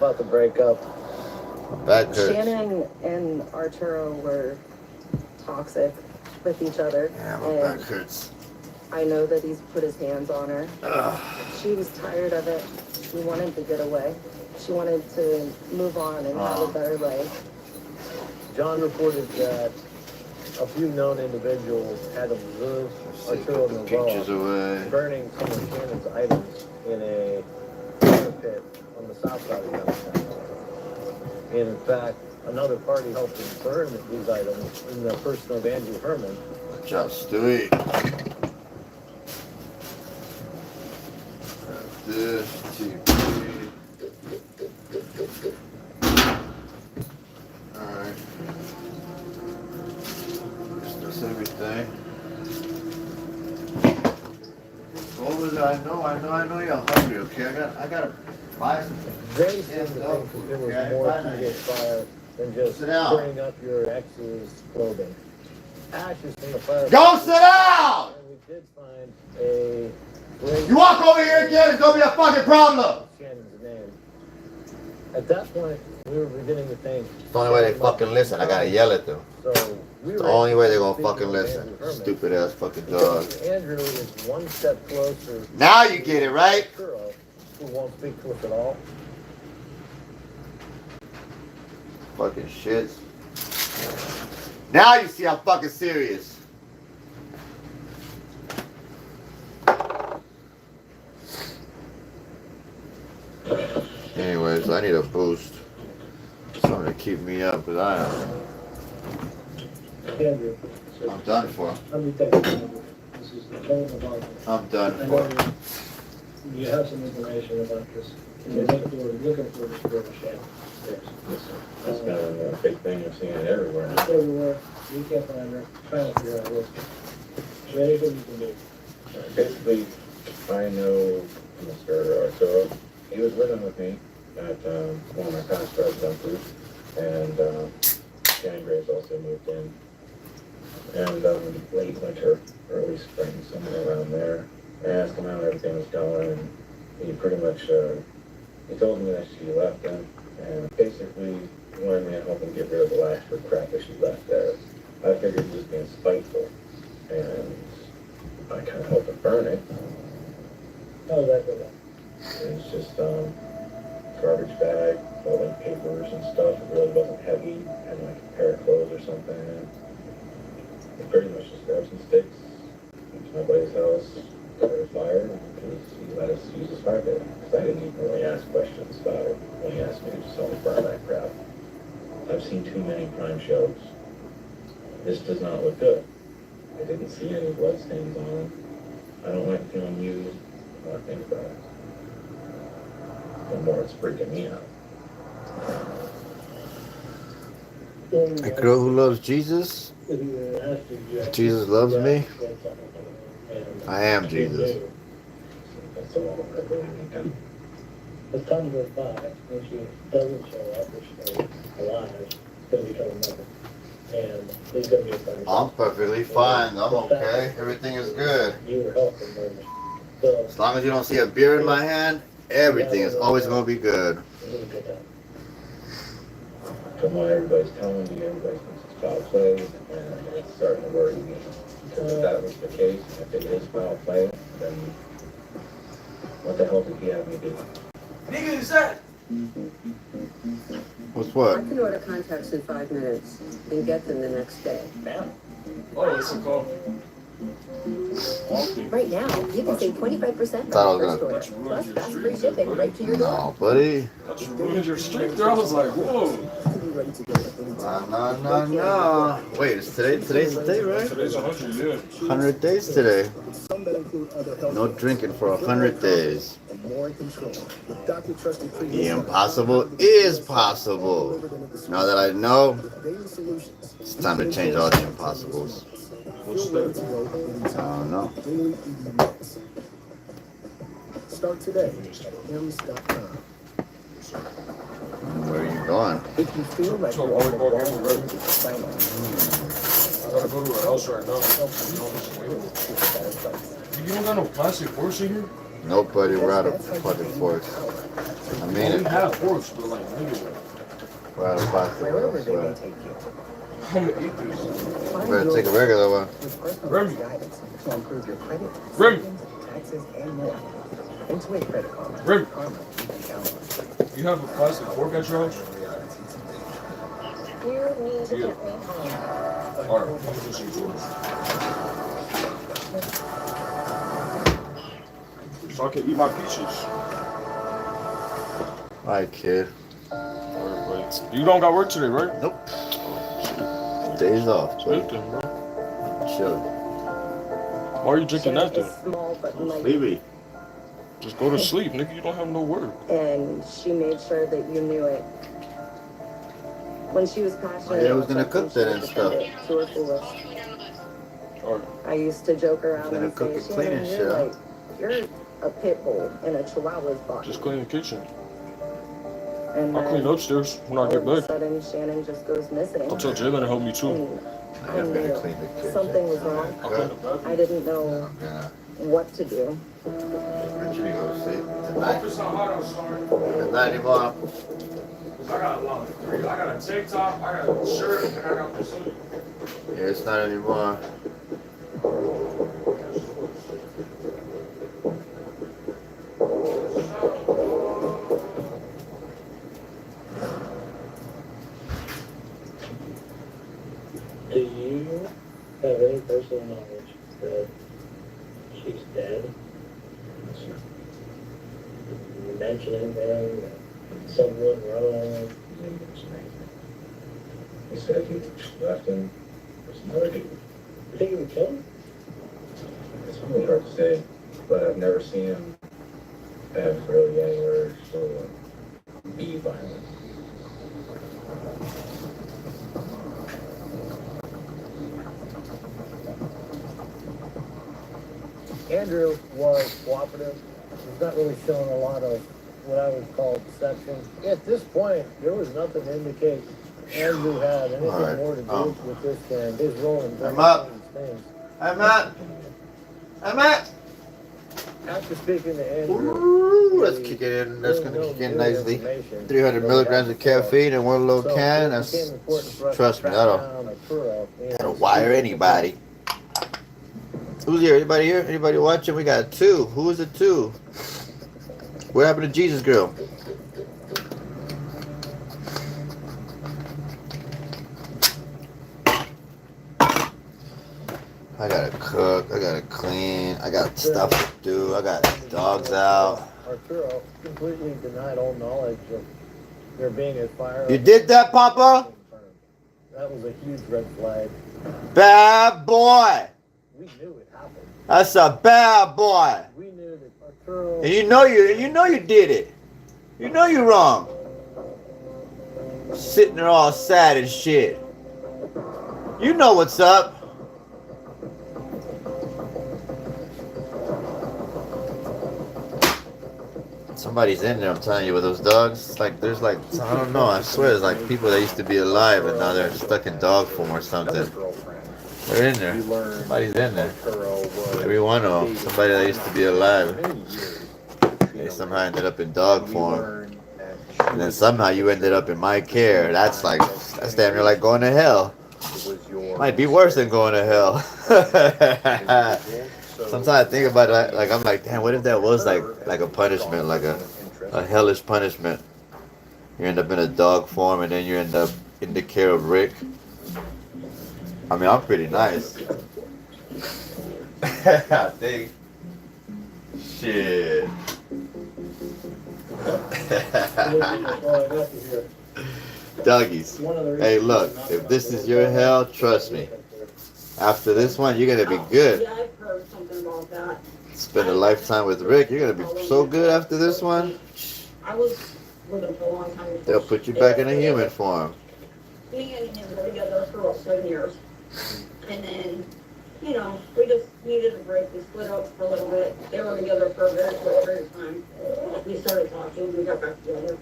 About to break up. Back hurts. Shannon and Arturo were toxic with each other. Yeah, my back hurts. I know that he's put his hands on her. She was tired of it. She wanted to get away. She wanted to move on and have a better life. John reported that a few known individuals had observed Arturo Novoa burning some of Shannon's items in a fire pit on the south side of downtown. And in fact, another party helped him burn these items in the person of Andrew Herman. Just do it. This TV. Alright. That's everything. What was I know you're hungry, okay? I gotta buy something. They seem to think that there was more to this fire than just burning up your ex's clothing. Ashes from the fire. Go sit down! And we did find a great. You walk over here again, it's gonna be a fucking problem! Shannon's name. At that point, we were beginning to think. It's the only way they fucking listen. I gotta yell at them. So we It's were the only way they're gonna speaking fucking with listen. Andrew Herman. Stupid ass fucking dog. Andrew is one step closer. Now you get it, right? To Arturo, who won't speak to us at all. Fucking shits. Now you see I'm fucking serious. Anyways, I need a boost. Something to keep me up, because Andrew, I'm done for. let me take it. This is the tone of our. I'm done I for. know you have some information about this. You're looking for this girl, Shannon. Yes. That's kind of a big thing. I've seen it everywhere. It's everywhere. You can't find her. Trying to figure out what's. Is there anything you can do? Basically, I know Mr. Arturo. He was living with me at one of my past residences, and Shannon Graves also moved in. And late winter, early spring, somewhere around there, I asked him how everything was going, and he pretty much he told me that she left him, and basically wanted me to help him get rid of the last of crap that she left there. I figured he was being spiteful, and I kind of helped him burn it. How's that go? It's just garbage bag, full of papers and stuff. It really wasn't heavy. Had like a pair of clothes or something. It pretty much just grabbed some sticks. Went to my buddy's house, started a fire, because he let us use his fire pit. Because I didn't even really ask questions about it when he asked me to just only burn that crap. I've seen too many crime shows. This does not look good. I didn't see any blood stains on him. I don't like feeling used. I want to think about it. The more it's freaking me out. A girl who loves Jesus? Jesus loves me? I am Jesus. That's a lot of work. As time goes by, when she doesn't show up, or she's alive, it's going to become another. And there's going to be a better. I'm perfectly fine. I'm okay. Everything is good. You were helping her. So, As long as you don't see a beer in my hand, everything is always going to be good. From what everybody's telling me, everybody thinks it's foul play, and it's starting to worry me. Because if that was the case, if it is foul play, then what the hell did he have me do? Nigga, is that? What's I what? can order contacts in 5 minutes and get them the next day. Oh, it's a call. Right now, you can save 25% Thought I on was your first order. Plus, fast free shipping right to your door. No, buddy. That ruined your streak there. I was like, whoa. No. Wait, it's today's the day, right? Today's 100, yeah. 100 days today. No drinking for 100 days. The impossible is possible. Now that I know, it's time to change all the impossibles. What's that? I don't know. Start today. Hims.com. Where are you going? If you feel like So, you're on the volleyball wrong game road ready. to sign up, I gotta go to her house right now. You don't got no plastic forks in here? Nobody, we're out of fucking forks. I'm mean We it. have forks, but like, nigga, Right about Wherever to they may swear. take you. I'm gonna eat this. You better take a regular one. With personal Remy. guidance to improve your credit, Remy. savings, taxes, and more. Intuit Credit Karma. Remy. Karma you can count on. You have a plastic fork at your house? You need to Yeah. get me home. Alright, I'm gonna just use yours. So I can eat my peaches. Alright, kid. Alright, but you don't got work today, right? Nope. Days off, Sweet buddy. then, bro. Chill. Why are you drinking that Shannon then? is small but mighty, Baby. Just go to sleep, nigga. You don't have no work. and she made sure that you knew it. When she was passionate, Oh, yeah, who's about gonna something, cook that she and would stuff? defend it to her fullest. Alright. I used to joke around Gonna and cook say, and clean Shannon, and you're shit, like, you're a pit bull in a chihuahua's body. Just clean the kitchen. And I'll clean then upstairs when I all get of a back. sudden, Shannon just goes missing. I'll tell Jalen to help me too. And I I gotta knew clean the kitchen. something was wrong. I'll clean the bathroom. I didn't know Yeah. what to do. When should we go to sleep? Tonight. It's not hot outside. Good night, Yvonne. I got a lot of three. I got a tank top, I got a shirt, and I got this. Yeah, it's not anymore. Do you have any personal knowledge that she's dead? You mention anything, that someone wrong? He didn't mention anything. He said he just left him for some other dude. You think he would kill him? It's really hard to say, but I've never seen him have really any urge to be violent. Andrew was cooperative. He's not really showing a lot of what I would call deception. At this point, there was nothing to indicate Andrew had anything All right. more to do Oh. with this than his role in I'm up. doing these things. Hey, Matt. Hey, Matt. After speaking to Andrew, Ooh, let's kick it in. That's gonna kick in nicely. 300 milligrams of caffeine in one little can. That's, trust me, that'll wire anybody. Who's here? Anybody here? Anybody watching? We got two. Who is it two? What happened to Jesus girl? I gotta cook. I gotta clean. I got stuff to do. I got dogs out. Arturo completely denied all knowledge of there being a fire. You did that, Papa? That was a huge red flag. Bad boy. We knew it happened. That's a bad boy. We knew that Arturo. And you know you did it. You know you're wrong. Sitting there all sad and shit. You know what's up. Somebody's in there, I'm telling you, with those dogs. It's like there's like I don't know. I swear, it's like people that used to be alive and now they're stuck in dog form or something. They're in there. Somebody's in there. Every one of them. Somebody that used to be alive. They somehow ended up in dog form. And then somehow you ended up in my care. That's damn near like going to hell. Might be worse than going to hell. Sometimes I think about it, like I'm like, damn, what if that was like a punishment, like a hellish punishment? You end up in a dog form and then you end up in the care of Rick. I mean, I'm pretty nice. I think. Shit. Doggies. Hey, look, if this is your hell, trust me. After this one, you're gonna be good. Yeah, I've heard something about that. Spend a lifetime with Rick, you're gonna be so good after this one. I was with him for a long time. They'll put you back in a human form. Me and him were together for about 7 years. And then, you know, we just needed a break. We split up for a little bit. They were together for a very short period of time. We started talking. We got back together.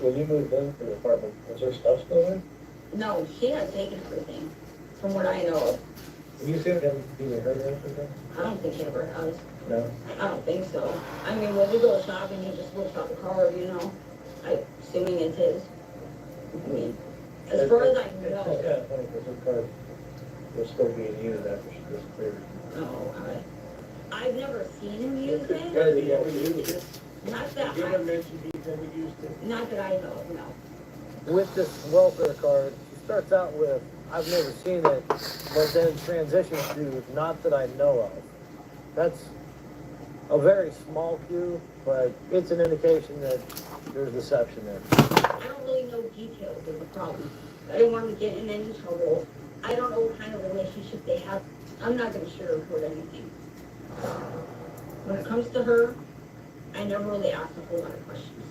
When you moved into the apartment, was there stuff still there? No, he had taken everything, from what I know of. You said him being hurt or anything? I don't think he ever has. No? I don't think so. I mean, when we go shopping, he just whips out the card, you know? I assuming it's his. I mean, as far as I It's know. kind of funny, because her car was still being used after she disappeared. Oh, I've never seen him use Yeah, it. he ever used it. Not that You I, never mentioned he's ever used it. not that I know, no. With this welfare card, it starts out with, I've never seen it, but then it transitions to, not that I know of. That's a very small cue, but it's an indication that there's deception there. I don't really know details of the problem. I don't want to get in any trouble. I don't know what kind of relationship they have. I'm not gonna sugarcoat anything. When it comes to her, I never really ask a whole lot of questions.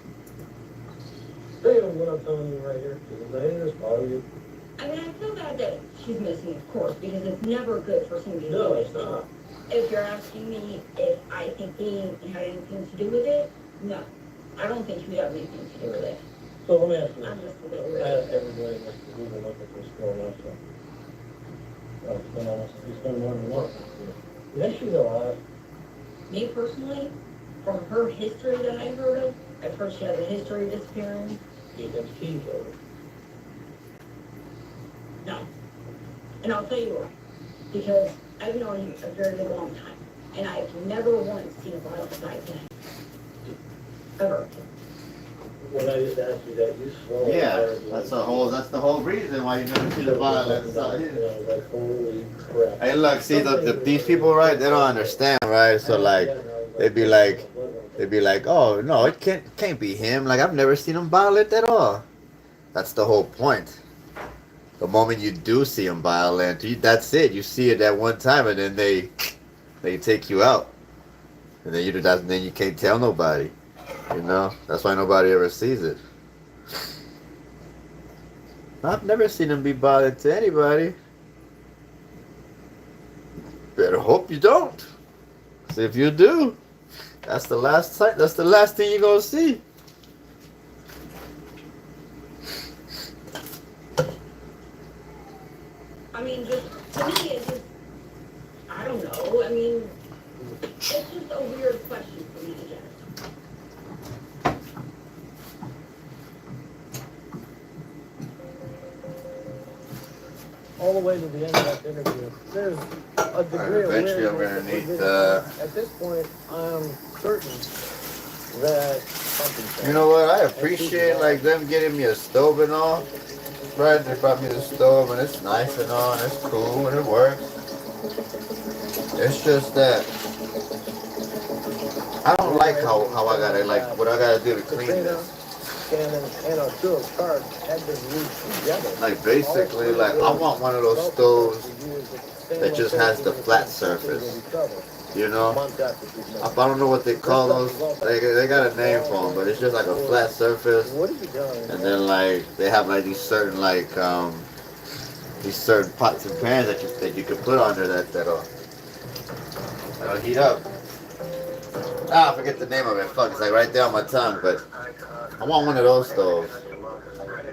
Hey, what I'm telling you right here, does any of this bother you? I mean, I feel bad that she's missing, of course, because it's never good for somebody to No, go it's missing. not. If you're asking me if I think he had anything to do with it, no. I don't think he had anything to do with it. So let me ask you I'm this. just a little I asked bit. everybody what to Google look at this girl also. Well, it's been more than once. You think she's alive? Me personally, from her history that I've heard of, I've heard she has a history of disappearing. You think he killed her? No. And I'll tell you why. Because I've known him a very long time, and I've never once seen a violent side to him. Ever. When I just asked you that, you swallowed. Yeah, that's the whole reason why you never see the violence out here. Like, holy crap. Hey, look, see these people, right? They don't understand, right? So like, they'd be like, oh no, it can't be him. Like I've never seen him violent at all. That's the whole point. The moment you do see him violent, that's it. You see it that one time, and then they take you out, and then you can't tell nobody. You know, that's why nobody ever sees it. I've never seen him be bothered to anybody. Better hope you don't. 'Cause if you do, that's the last time. That's the last thing you're gonna see. I mean, just, to me, it's just, I don't know. I mean, it's just a weird question for me to get. All the way to the end of that interview, there's a degree of Eventually, I'm weirdness gonna need that we did. At this point, I'm certain that something's You know what? I appreciate like them getting me a stove and all. Right? They brought me the stove and it's nice and all and it's cool and it works. It's just that I don't like how I gotta like what I gotta do to clean this. And Arturo's card had been used together. Like basically like I want one of those stoves that just has the flat surface. You know? I don't know what they call those. They got a name for them, but it's just like a flat surface. And then like they have like these certain like these certain pots and pans that you can put under that'll heat up. I forget the name of it. Fuck, it's like right there on my tongue, but I want one of those stoves.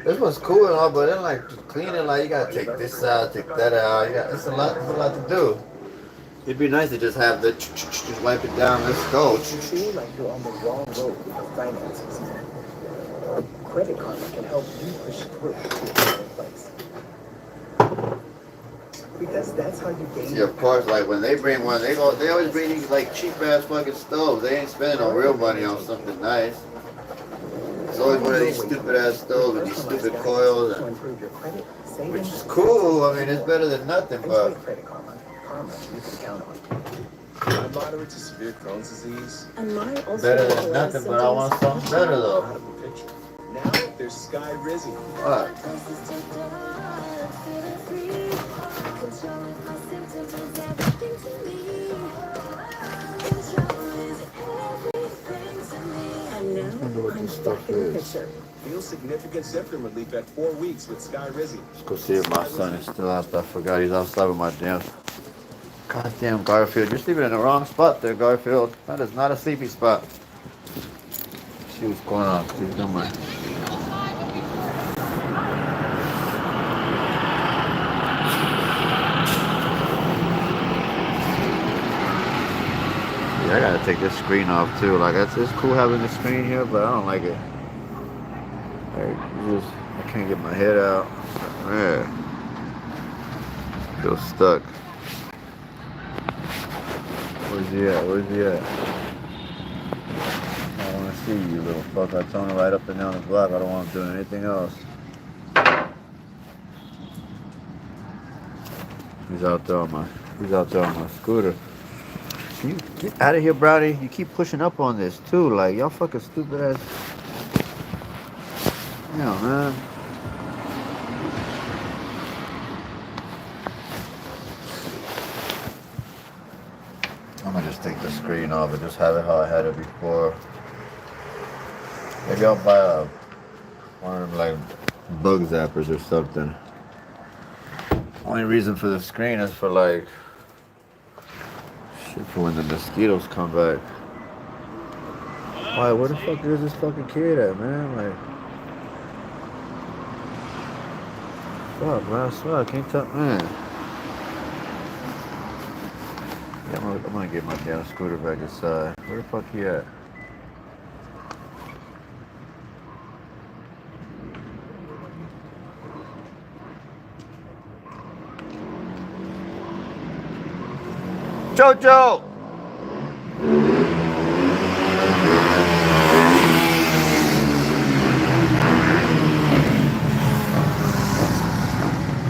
This one's cool and all, but then like to clean it, like you gotta take this out, take that out. It's a lot to do. It'd be nice to just have the just wipe it down. Let's go. You feel like you're on the wrong road with your finances. Credit Karma can help you push through to the right place. Because that's how you gain. See, of course, like when they bring one, they always bring these like cheap ass fucking stoves. They ain't spending no real money on something nice. It's always one of these stupid ass stoves with these stupid coils, To improve your credit, savings, which is cool. I mean, it's better than nothing, but enjoy Credit Karma. Karma you can count on. I'm moderate to severe Crohn's disease. And my ulcerative better than colitis nothing. But I want something better Out though. of the picture. Now there's Sky Rizzy. What? And now I'm back in the picture. Feel significant symptom relief at 4 weeks with Sky Rizzy. Let's go see if my son is still outside. I forgot he's outside with my damn. Goddamn Garfield, you're sleeping in the wrong spot there, Garfield. That is not a sleepy spot. Let's see what's going on. Please don't mind. Yeah, take this screen off too. Like it's cool having the screen here, but I don't like it. Like, I can't get my head out. Man, feel stuck. Where's he at? Where's he at? I don't want to see you, little fuck. I told him right up and down the block. I don't want him doing anything else. He's out there on my scooter. Can you get out of here, Brownie? You keep pushing up on this too. Like y'all fucking stupid ass. Yeah, man. I'm gonna just take the screen off and just have it how I had it before. Maybe I'll buy one of them like bug zappers or something. Only reason for the screen is for like shit for when the mosquitoes come back. Why? Where the fuck is this fucking kid at, man? Like, fuck, man. I swear I can't tell, man. Yeah, I'm gonna get my damn scooter back inside. Where the fuck he at? Jojo!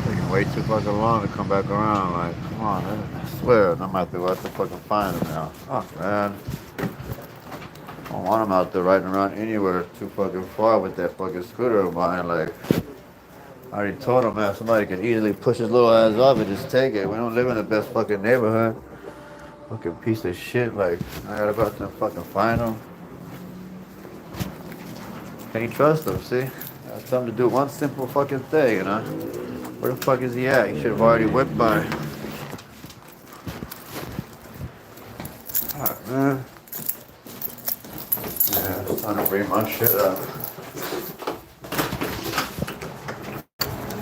Taking way too fucking long to come back around. Like, come on, man. I swear, I'm out there. We'll have to fucking find him now. Oh, man. I don't want him out there riding around anywhere too fucking far with that fucking scooter of mine. Like, I already told him, man, somebody can easily push his little ass off and just take it. We don't live in the best fucking neighborhood. Fucking piece of shit, like, I gotta go out there and fucking find him. Can't trust him, see? I told him to do one simple fucking thing, you know? Where the fuck is he at? He should have already went by. Alright, man. Yeah, it's time to bring my shit up.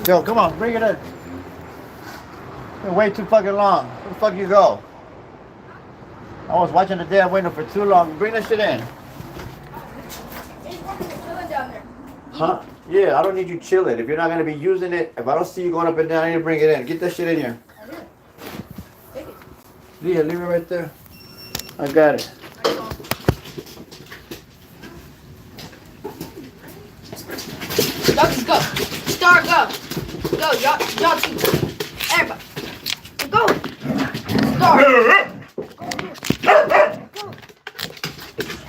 Yo, come on, bring it in. It's been way too fucking long. Where the fuck you go? I was watching the damn window for too long. Bring that shit in. Huh? Yeah, I don't need you chilling. If you're not going to be using it, if I don't see you going up and down, I need to bring it in. Get that shit in here. Yeah, leave it right there. I got it. Ducks, go. Star, go. Go, y'all two. Everybody. Go. Star.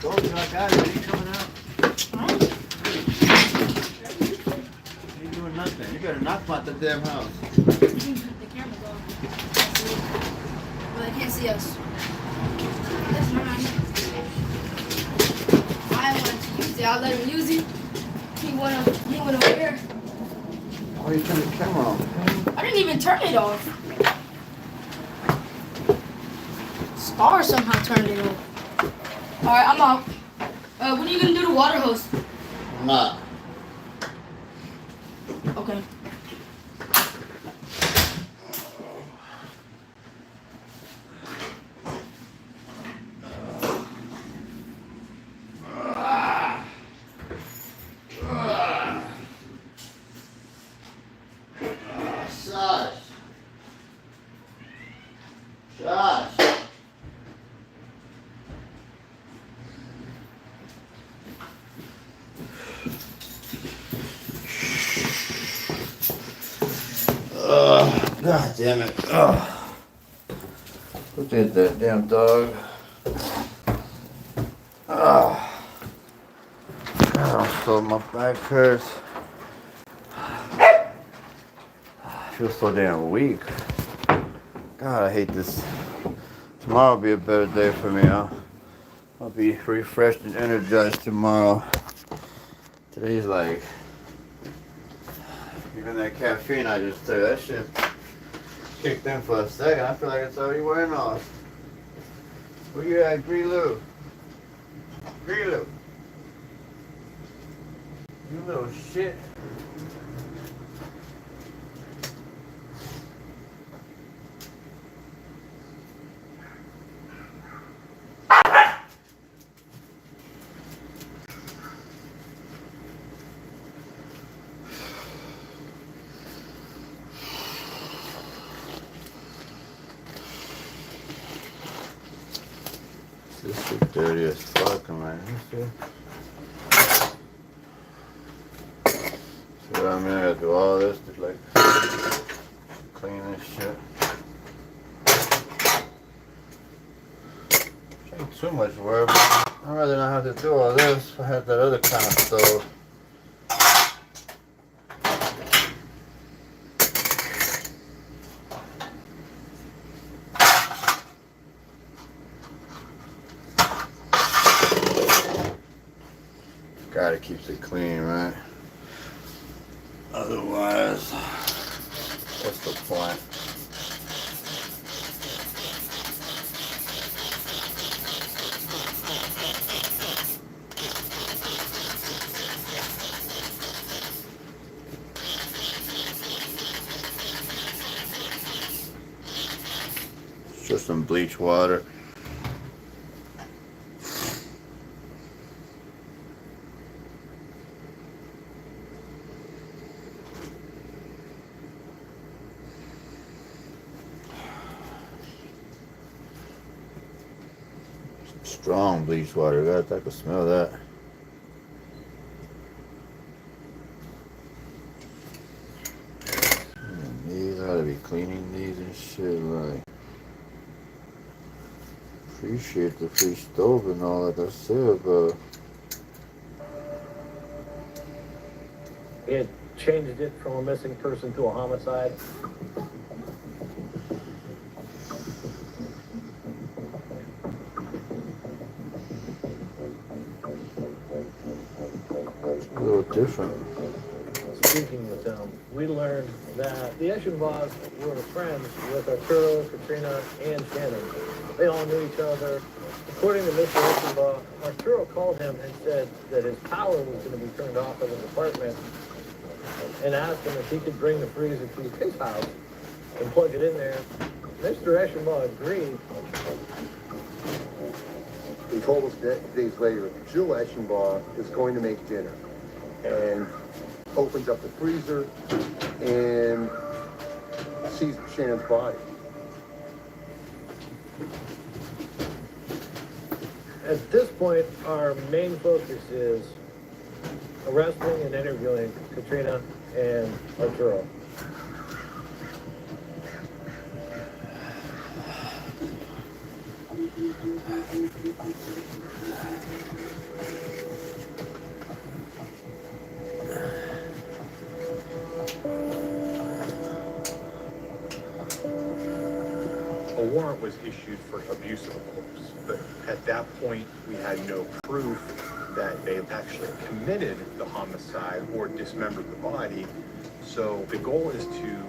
Told you I got it. Ain't coming out. Ain't doing nothing. You better knock about the damn house. The camera's on. Well, they can't see us. That's mine. I wanted to use it. I let him use it. He went over here. Why are you turning the camera on? I didn't even turn it off. Star somehow turned it off. Alright, I'm out. When are you gonna do the water hose? I'm not. Okay. God damn it. Ugh. Who did that damn dog? God, so my back hurts. I feel so damn weak. God, I hate this. Tomorrow will be a better day for me, huh? I'll be refreshed and energized tomorrow. Today's like, even that caffeine I just took, that shit kicked in for a second. I feel like it's already wearing off. Where you at, Gree-Lou? Gree-Lou. You little shit. This is dirty as fuck, man. So I mean, I gotta do all this to like clean this shit. Ain't too much work. I'd rather not have to do all this if I had that other kind of stove. Gotta keep it clean, right? Otherwise, what's the point? It's just some bleach water. Strong bleach water. God, I can smell that. These ought to be cleaning these and shit. Like, appreciate the free stove and all that. That's it, but It changed it from a missing person to a homicide. a little different. Speaking with them, we learned that the Eschenbachs were friends with Arturo, Katrina, and Shannon. They all knew each other. According to Mr. Eschenbach, Arturo called him and said that his power was going to be turned off at his apartment and asked him if he could bring the freezer to his house and plug it in there. Mr. Eschenbach agreed. He told us days later, Jill Eschenbach is going to make dinner, and opens up the freezer and sees Shannon's body. At this point, our main focus is arresting and interviewing Katrina and Arturo. A warrant was issued for abuse of a corpse, but at that point, we had no proof that they actually committed the homicide or dismembered the body. So the goal is to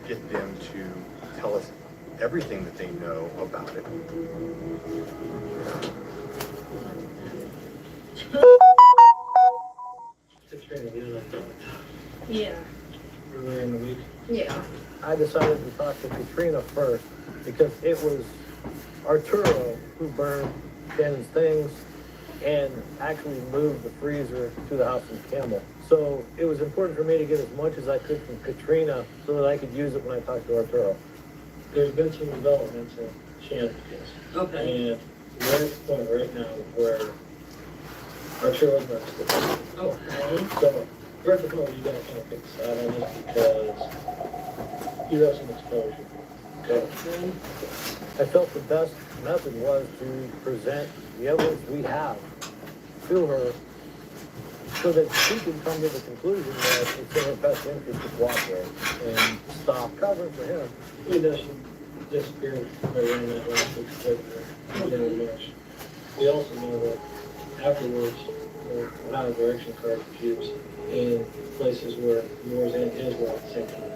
get them to tell us everything that they know about it. Yeah. Earlier in the week. Yeah. I decided to talk to Katrina first because it was Arturo who burned Shannon's things and actually moved the freezer to the house in Campbell. So it was important for me to get as much as I could from Katrina so that I could use it when I talked to Arturo. There's been some developments in Shannon's case. Okay. And we're at the point right now where Arturo's arrested. Okay. So, first of all, you gotta kind of pick a side on this because you have some exposure. Okay. I felt the best method was to present the evidence we have to her so that she can come to the conclusion that it's in her best interest to cooperate and stop covering for him. We know she disappeared right around that last week's February, in March. We also know that afterwards, there were a lot of direction cards used in places where yours and his were at the same time.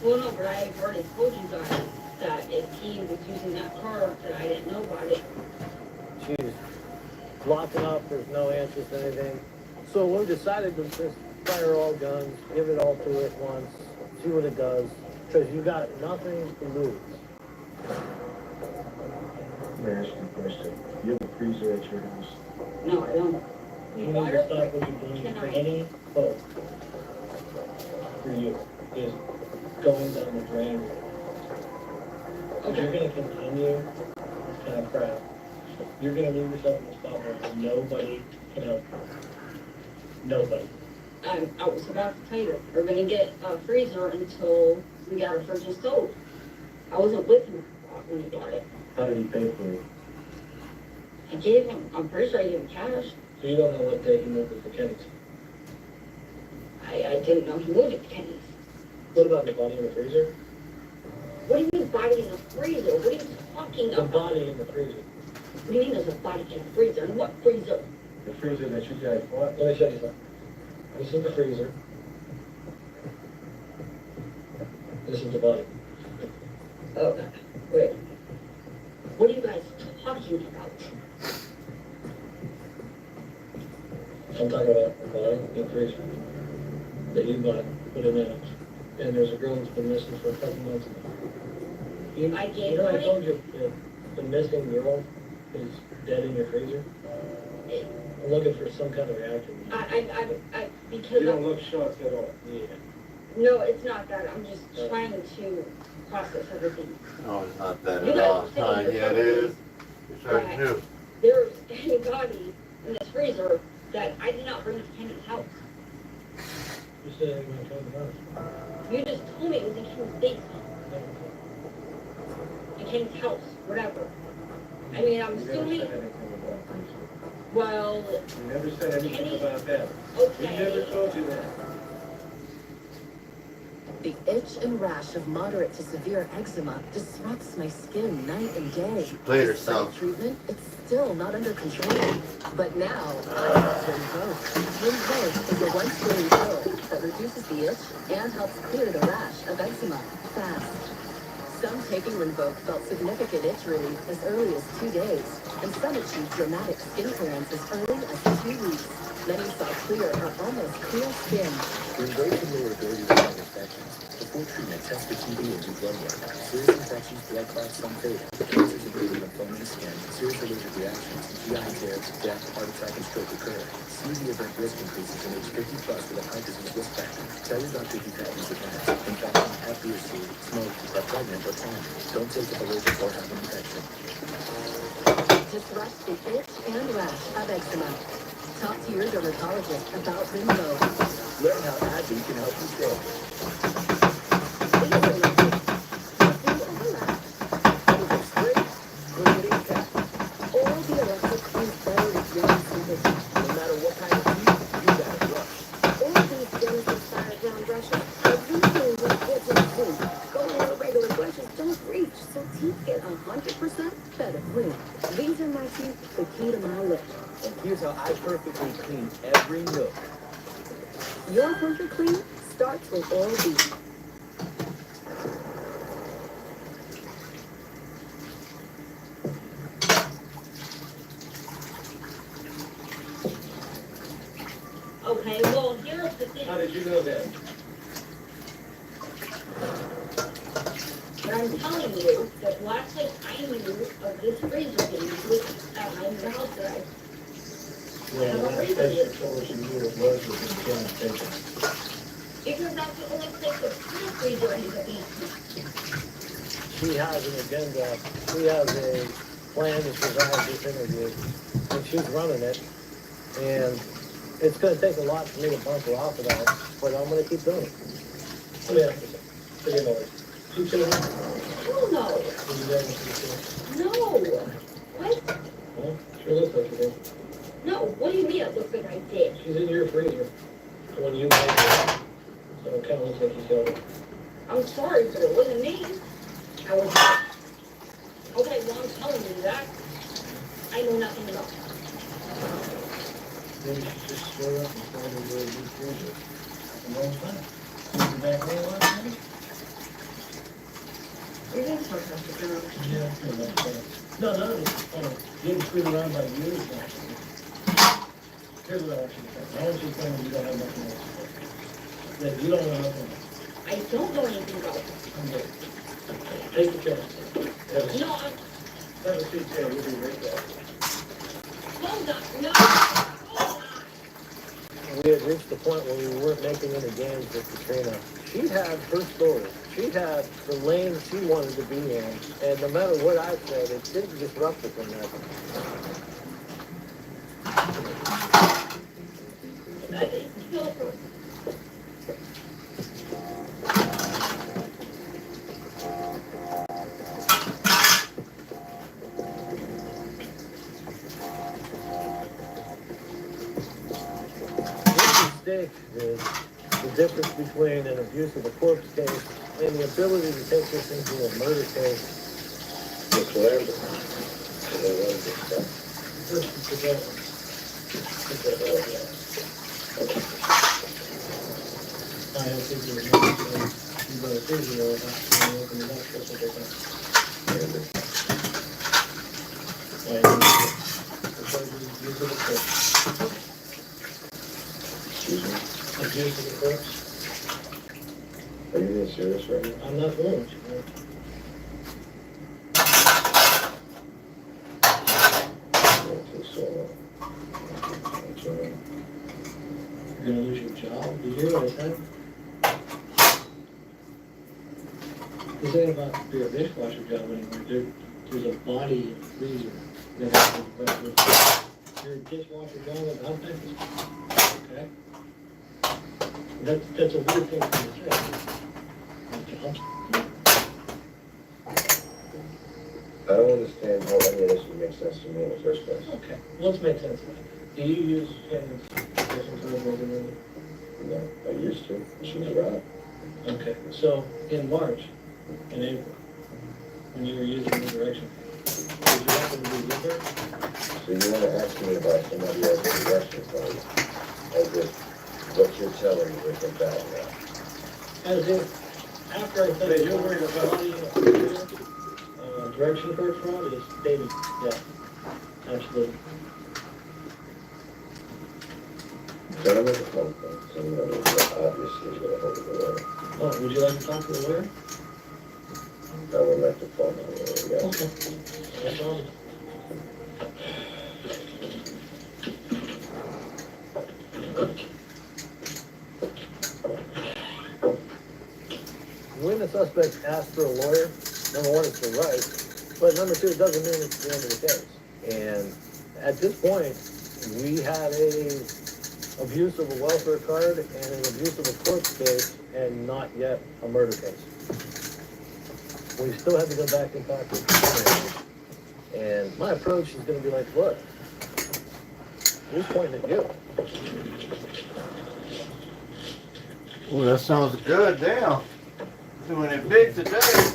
Well, no, but I already told you guys that if he was using that car, that I didn't know about it. She's locking up, there's no answers to anything. So we decided to just fire all guns, give it all to it once, see what it does, because you got nothing to lose. Let me ask you a question. You have a freezer at your house. No, I don't. You need to stop what you're doing for any hope for you is going down the drain. If you're gonna continue kind of crap, you're gonna leave yourself in a spot where nobody can help you. Nobody. I was about to tell you, we're gonna get a freezer until we got our fridge and stove. I wasn't with him when he got it. How did he pay for it? I gave him, I'm pretty sure I gave him cash. So you don't know what day he moved it for Kenny's? I didn't know he moved it to Kenny's. What about the body in the freezer? What do you mean body in the freezer? What are you talking The about? body in the freezer. What do you mean there's a body in the freezer? And what freezer? The freezer that you guys bought. Let me show you something. This is the freezer. This is the body. Oh, wait. What are you guys talking about? I'm talking about the body in the freezer that you bought, put in there. And there's a girl that's been missing for a couple months now. I gave You know, I money. told you the missing girl is dead in your freezer. I'm looking for some kind of reaction. Because You don't look shocked at all. Yeah. no, it's not that. I'm just trying to process everything. No, it's not that You at guys all. are saying Yeah, it is. It's already Right. new. There's a body in this freezer that I did not bring to Kenny's house. You said you were going to try the house. You just told me it was in Kenny's basement. In Kenny's house, whatever. I mean, I'm You never assuming, said anything about freezer. well, You never said anything Kenny- about that. We never okay. told you that. The itch and rash of moderate to severe eczema disrupts my skin night and day. She played Despite herself. treatment, it's still not under control. But now, I have Rinvoq. Rinvoq is a once-daily pill that reduces the itch and helps clear the rash of eczema fast. Some taking Rinvoq felt significant itch relief as early as 2 days, and some achieved dramatic skin clearance as early as 2 weeks. Many saw clear or almost clear skin. Rinvoq can lower ability to fight infections. Before treatment, test for TB and do blood work. Serious infections, blood clots, some fatal. Cancers, including lymphoma in the skin, serious allergic reactions, GI tears, death, heart attack, and stroke occur. CV event risk increases in age 50 plus with a high disease risk factor. Tell your doctor if you've had these events. Infection, Hep B or C, smoke, are pregnant or pregnant. Don't take if allergic or have an infection. Disrupt the itch and rash of eczema. Talk to your dermatologist about Rinvoq. Learn how AbbVie can help you stay. These are my teeth, the key to my look. And here's how I perfectly clean every nook. Your perfect clean starts with Oral-B. Okay, well, here's the thing. How did you know that? But I'm telling you that last time I knew of this freezer thing was at my house that I Yeah, that's the source you knew it was within Ken's paper. because that's the only place the freezer is at the She has an agenda, she has a plan to survive this interview, and she's running it. And it's gonna take a lot for me to bump her off of that, but I'm gonna keep doing it. Let me ask you something. Pretty annoying. Two children? Hell no. Did you guys have two children? No. What? Well, sure looks like you did. No. What do you mean it looks like I did? She's in your freezer when you made her. So it kind of looks like you killed her. I'm sorry, but it wasn't me. I was. Okay, well, I'm telling you that. I know nothing about it. Maybe she just showed up and started with a new freezer. At the wrong time. She's the back row last night? You're being sarcastic, girl. Yeah, I feel like that. No, none of this is funny. Getting screwed around by you is not funny. Here's what I want you to say. I want you to tell me you don't have nothing else to say. That you don't know nothing else. I don't know anything about it. I'm good. Take the chair. No, I'm. Have a seat there. We'll be right back. Hold on. No. We had reached the point where we weren't making any games with Katrina. She had her story. she had the lane she wanted to be in, and no matter what I said, it didn't disrupt it from that. Mistake is the difference between an abuse of a corpse case and the ability to take this into a murder case. It's whatever. So they want to discuss. I don't think there's nothing you better figure out about when you open it up, that's what they got. Abuse of the corpse. Excuse me? Abuse of the corpse. Are you being serious right now? I'm not going to. You're gonna lose your job. Did you hear what I said? This ain't about your dishwasher job anymore. There's a body in the freezer that has to be your dishwasher job at Hubback. Okay? That's a weird thing for you to say. I don't understand how any of this would make sense to me in the first place. Okay, let's make sense of it. Do you use Shannon's person code regularly? No, I used to. She was around. Okay, so in March, in April, when you were using the direction, did you happen to be with her? So you want to ask me about somebody else's direction code, as if what you're telling me is a bad guy. As if, after I said that you're worried about body in a freezer, direction code fraud is David, yeah, absolutely. Don't make a phone call. Somebody obviously is going to hold the lawyer. Oh, would you like to talk to the lawyer? I would like to phone the lawyer, yes. Okay. No problem. When the suspect asks for a lawyer, number one, it's the right, but number two, it doesn't mean it's the end of the case. And at this point, we had a abuse of a welfare card and an abuse of a corpse case, and not yet a murder case. We still have to go back and talk to the attorney. And my approach is going to be like, look, who's pointing at you? Well, that sounds good. Damn. Doing it big today.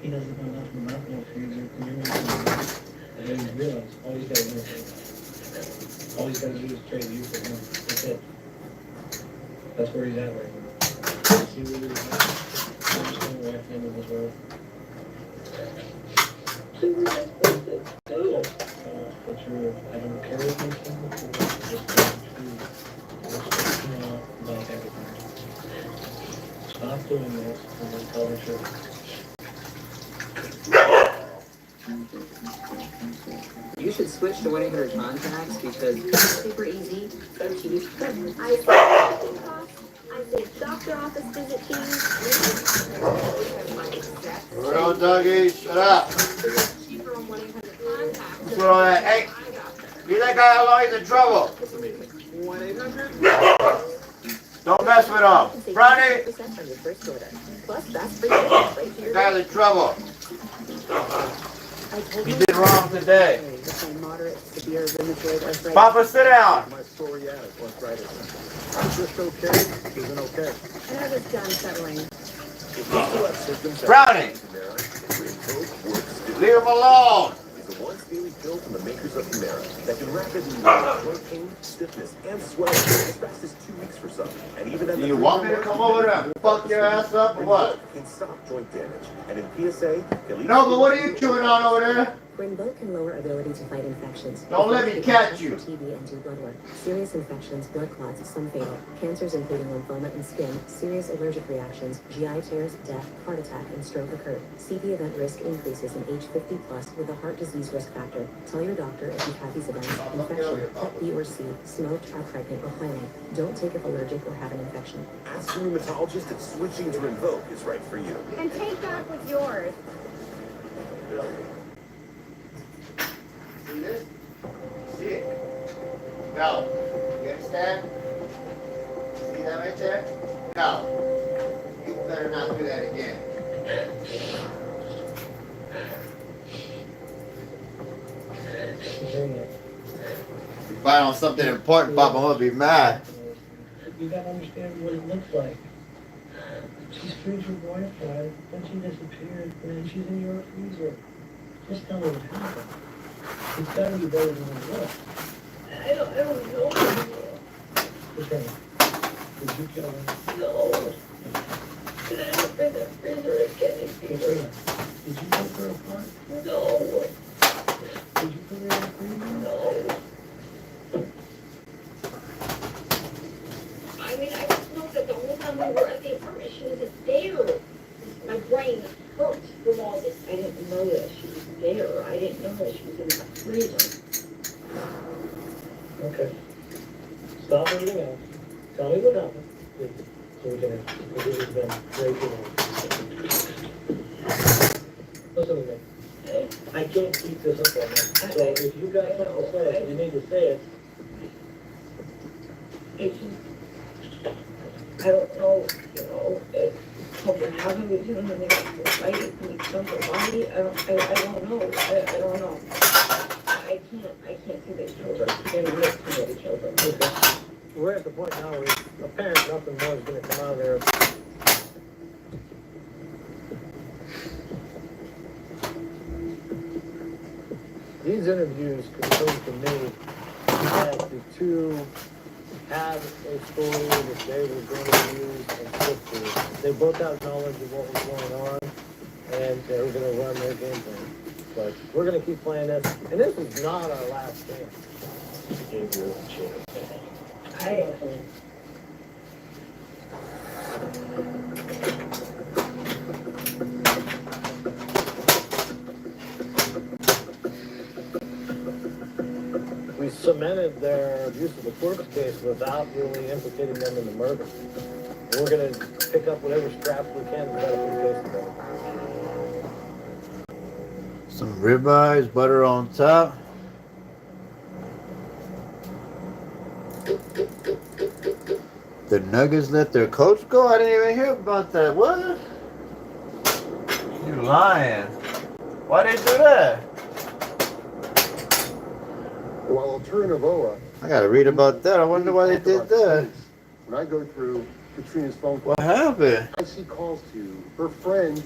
He doesn't know nothing about no freezer. And then you realize all he's got to do is trade you for him. That's it. That's where he's at right now. See where he's at? I'm just going to wrap him in this world. But you're, I don't care what you think, just about everything. Stop doing this and then tell the truth. You should switch to 1-800 contacts because It's super easy, so cheap. I say doctor office visit fees. Hold on, doggy. Shut up. Cheaper on 1-800 contacts. Put on that. Hey, leave that guy alone. He's in trouble. 1-800? Don't mess with him. Brownie. On your first order. Plus, that's free shipping right to your The guy's in trouble. I told He you did wrong today. with my moderate severe rheumatoid arthritis. Papa, sit down. My psoriatic arthritis. Is this okay? Isn't okay? And I was done settling. If you still have symptoms, Brownie. Leave him alone. the ones daily pill from the makers of Humira that can rapidly relieve joint pain, stiffness, and swelling as fast as 2 weeks for some. And even at Do you want me to come over there and fuck your ass up or what? Can stop joint damage. And in PSA, can lead No, but what are you chewing on over there? Rinvoq can lower ability to fight infections. Don't let me catch you. TB and do blood work. Serious infections, blood clots, some fatal. Cancers including lymphoma and skin, serious allergic reactions, GI tears, death, heart attack, and stroke occur. CV event risk increases in age 50 plus with a heart disease risk factor. Tell your doctor if you have these events: infection, hep B or C, smoked, are pregnant, or planning. Don't take if allergic or have an infection. Ask your rheumatologist if switching to Rinvoq is right for you. And take back what's yours. See this? See it? No. You understand? See that right there? No. You better not do that again. If you find on something important, Papa, I'm gonna be mad. You gotta understand what it looks like. She's freezer boyfriend, then she disappeared, and then she's in your freezer. Just tell me what happened. It's gotta be better than it looks. I don't know. Okay. Did you kill her? No. Did I open the freezer and get it? Katrina, did you take her apart? No. Did you put her in the freezer? No. I mean, I just know that the whole time we were at the apartment, she was just there. My brain hurt from all this. I didn't know that she was there. I didn't know that she was in the freezer. Okay. Stop everything else. Tell me what happened, please. So we can, because this has been way too long. Listen to me. I can't keep this up right now. So if you got something to say, you need to say it. It's just, I don't know, you know, something happened between them and they got to fight it, and it's something body. I don't know. I don't know. I can't see they killed her. And we have somebody killed her. Okay. We're at the point now where it's apparent nothing more is gonna come out of there. These interviews confirm to me that the two have a story that they were going to use and stick to. They both have knowledge of what was going on, and they were going to run their game plan. But we're going to keep playing this, and this is not our last chance. Give you a chance. We cemented their abuse of the corpse case without really implicating them in the murder. We're going to pick up whatever scraps we can to try to put the case together. Some ribeyes, butter on top. The Nuggets let their coach go? I didn't even hear about that. What? You lying. Why they do that? While Alternativa, I gotta read about that. I wonder why they did that. when I go through Katrina's phone call, What happened? I see calls to her friend,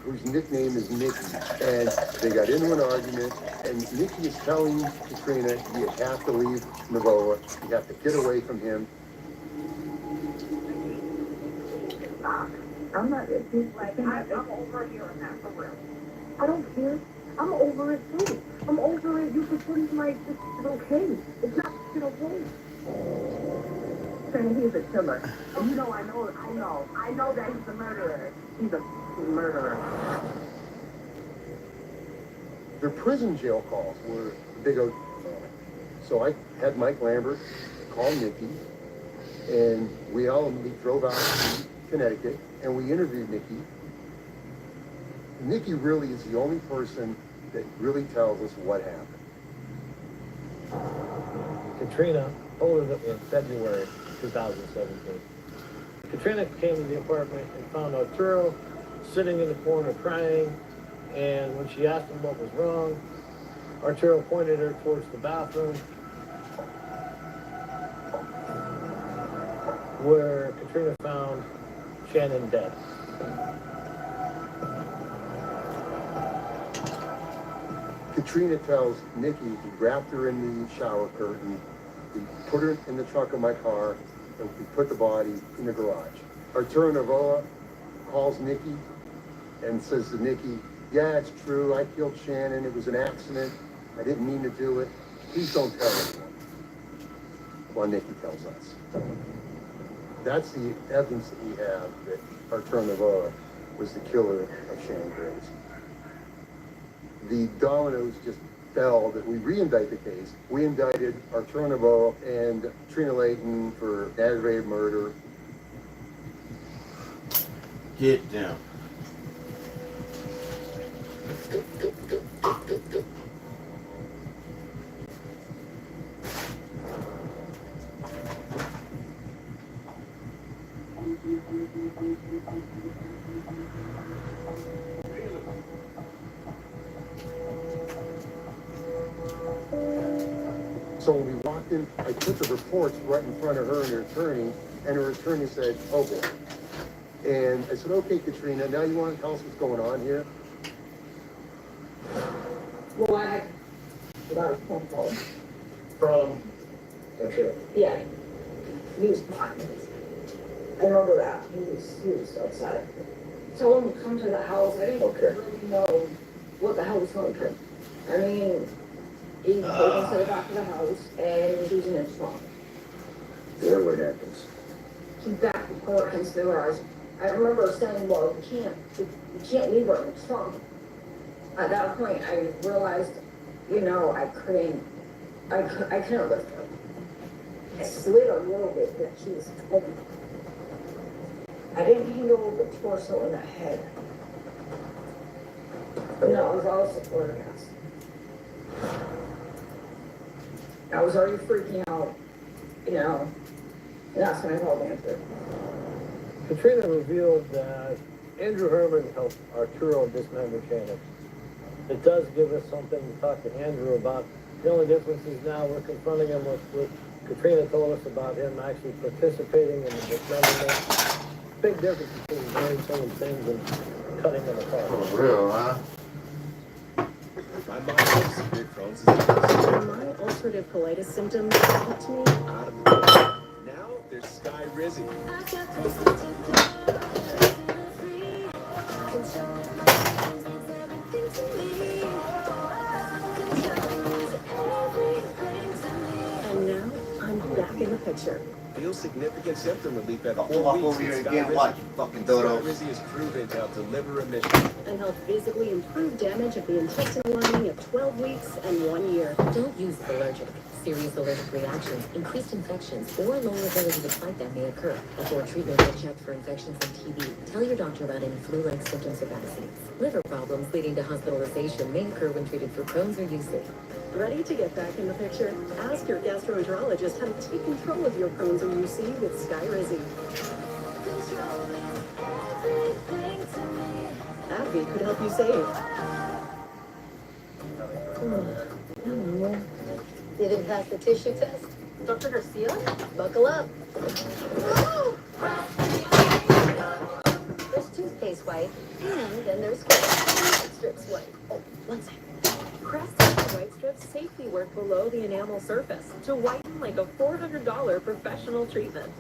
whose nickname is Nikki, and they got into an argument, and Nikki is telling Katrina, you have to leave Navoa, you have to get away from him. I'm not, it's like, I'm over here and that for real. I don't care. I'm over it too. I'm over it. You pretend like this is okay. It's not okay. Saying he's a killer. And you know, I know that he's a murderer. He's a murderer. Their prison jail calls were the big O. So I had Mike Lambert call Nikki, and we drove out to Connecticut, and we interviewed Nikki. Nikki really is the only person that really tells us what happened. Katrina told us in February 2017. Katrina came to the apartment and found Arturo sitting in the corner crying, and when she asked him what was wrong, Arturo pointed her towards the bathroom where Katrina found Shannon dead. Katrina tells Nikki he wrapped her in the shower curtain, we put her in the trunk of my car, and we put the body in the garage. Arturo Novoa calls Nikki and says to Nikki, yeah, it's true, I killed Shannon, it was an accident, I didn't mean to do it. Please don't tell anyone. Well, Nikki tells us. That's the evidence that we have that Arturo Novoa was the killer of Shannon Graves. The dominoes just fell that we re-indict the case. We indicted Arturo Novoa and Katrina Layton for aggravated murder. Get down. So when we walked in, I put the reports right in front of her and her attorney said, oh boy. And I said, okay, Katrina, now you want to tell us what's going on here? Well, I got a phone call. From? Yeah. He was fine. I remember that. He was upset. Told him to come to the house. I didn't really know what the hell was going on. I mean, he told us to go back to the house, and he was in his trunk. Where what happens? He backed the car against the garage. I remember saying, well, you can't leave her in the trunk. At that point, I realized, I couldn't lift her. I slid a little bit, but she was heavy. I didn't handle the torso and the head. No, it was all support gas. I was already freaking out, and that's when I called Andrew. Katrina revealed that Andrew Herman helped Arturo dismember Shannon. It does give us something to talk to Andrew about. The only difference is now we're confronting him with what Katrina told us about him actually participating in the dismemberment. Big difference between doing someone's things and cutting them apart. For real, huh? My mom has severe Crohn's When my ulcerative colitis symptoms happened to me, out of the way. Now there's Sky Rizzy. and now I'm back in the picture. Feel significant symptom relief at 4 Walk weeks. over here with Sky again, Rizzy. watch you fucking dodo. Sky Rizzy is proven to help deliver remission. And help physically improve damage of the intestinal lining at 12 weeks and 1 year. Don't use allergic. Serious allergic reactions, increased infections, or lower ability to fight them may occur. Before treatment, get checked for infections and TB. Tell your doctor about any flu-like symptoms or vaccines. Liver problems leading to hospitalization may occur when treated for Crohn's or UC. Ready to get back in the picture? Ask your gastroenterologist how to take control of your Crohn's or UC with Sky Rizzy. AbbVie could help you save. Didn't pass the tissue test? Dr. Garcia? Buckle up. There's toothpaste wipe, and then there's white strips wipe. Oh, one second. Crest white strips safely work below the enamel surface to whiten like a $400 professional treatment.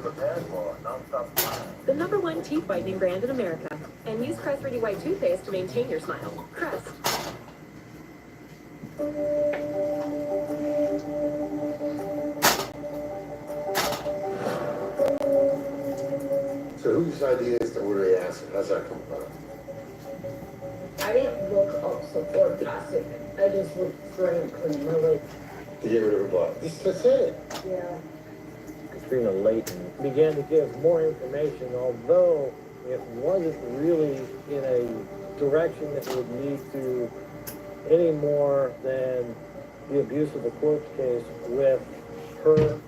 The #1 teeth whitening brand in America. And use Crest Ready White toothpaste to maintain your smile. Crest. So whose idea is to order the acid? How's that come about? I didn't look up support plastic. I just looked for and clean my way. To get rid of her blood. That's it. Yeah. Katrina Layton began to give more information, although it wasn't really in a direction that would lead to any more than the abuse of the corpse case with her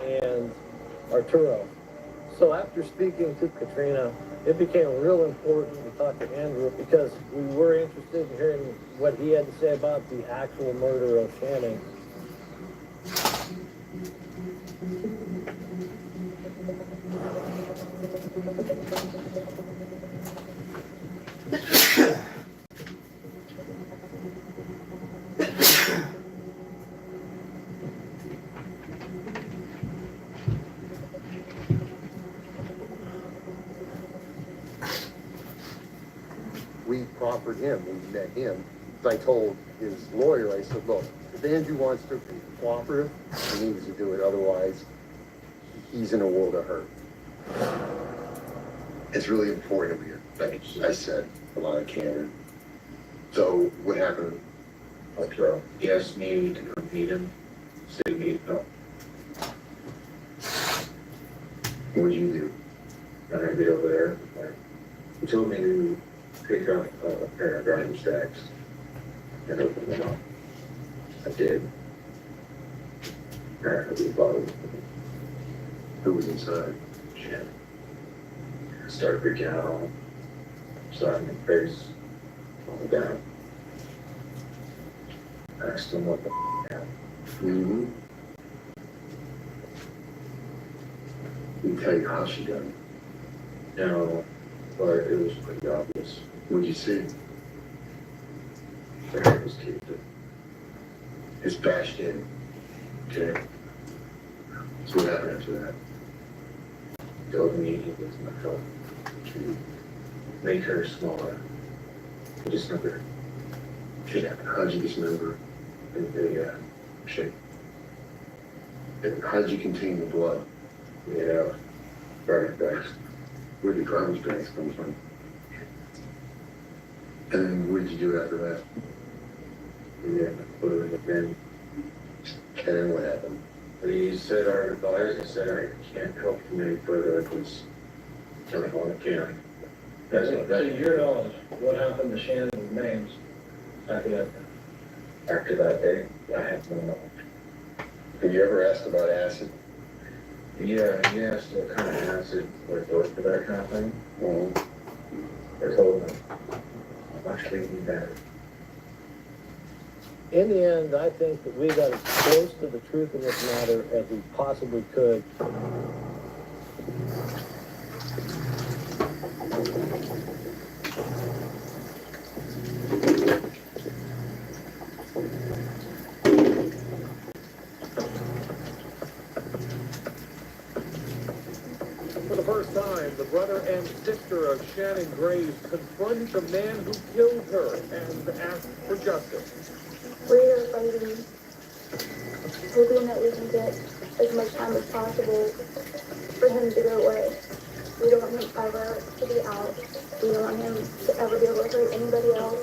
and Arturo. So after speaking to Katrina, it became real important to talk to Andrew because we were interested in hearing what he had to say about the actual murder of Shannon. we proffered him, we met him. I told his lawyer, I said, look, if Andrew wants to be cooperative, he needs to do it, otherwise he's in a world of hurt. It's really important to me, like I said, a lot of candor. So what happened? Like, he asked me to come meet him, city meet him. What did you do? I'm gonna be over there. He told me to pick up a pair of garden stacks and open them up. I did. Apparently, bothered. Who was inside? Shannon. I started freaking out on him. Started in the face, on the down. I asked him what the happened. Mm-hmm. He can tell you how she done it. No, but it was pretty obvious. What'd you see? The head was kicked in. It's bashed in. Okay. So what happened after that? He told me he was my help to make her smaller. I dismembered her. How'd you dismember in the shape? And how'd you contain the blood? Yeah, garbage bags. Where'd the garbage bags come from? And then what did you do after that? Yeah, put it in the bin. And then what happened? He said, our lawyers said I can't help him any further because killing all the can. To your knowledge, what happened to Shannon's names after that? After that day, I have no knowledge. Have you ever asked about acid? Yeah, he asked what kind of acid would go for that kind of thing. Mm-hmm. I told him, I'm actually even better. In the end, I think that we got as close to the truth in this matter as we possibly could. For the first time, the brother and sister of Shannon Graves confront the man who killed her and ask for justice. We're here fighting, hoping that we can get as much time as possible for him to go away. We don't want him ever to be out. We don't want him to ever be able to hurt anybody else.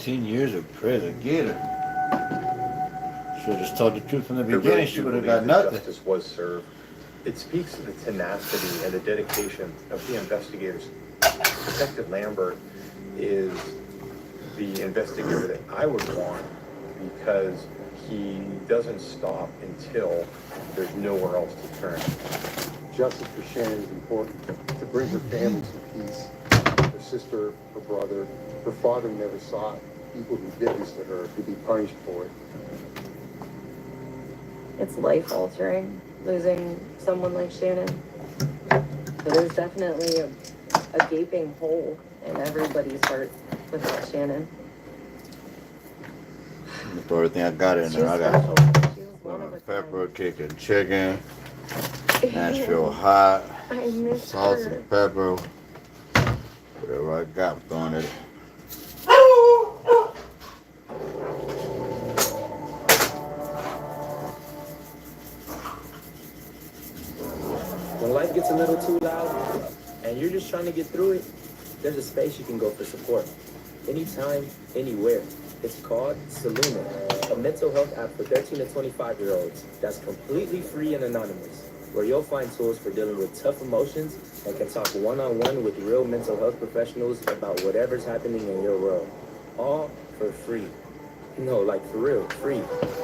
Years of prison. Get her. Should have just told the truth from the beginning. She would have got nothing. Justice was served. It speaks to the tenacity and the dedication of the investigators. Detective Lambert is the investigator that I would want because he doesn't stop until there's nowhere else to turn. Justice for Shannon is important to bring her family some peace. Her sister, her brother, her father never saw it. People who did this to her to be punished for it. It's life-altering, losing someone like Shannon. So there's definitely a gaping hole in everybody's heart without Shannon. That's the only thing I got in there. I got lemon pepper, kicking chicken, Nashville hot, salt and pepper, whatever I got throwing it. When life gets a little too loud and you're just trying to get through it, there's a space you can go for support. Anytime, anywhere. It's called Solumin, a mental health app for 13 to 25-year-olds that's completely free and anonymous, where you'll find tools for dealing with tough emotions and can talk one-on-one with real mental health professionals about whatever's happening in your world. All for free. No, like for real, free.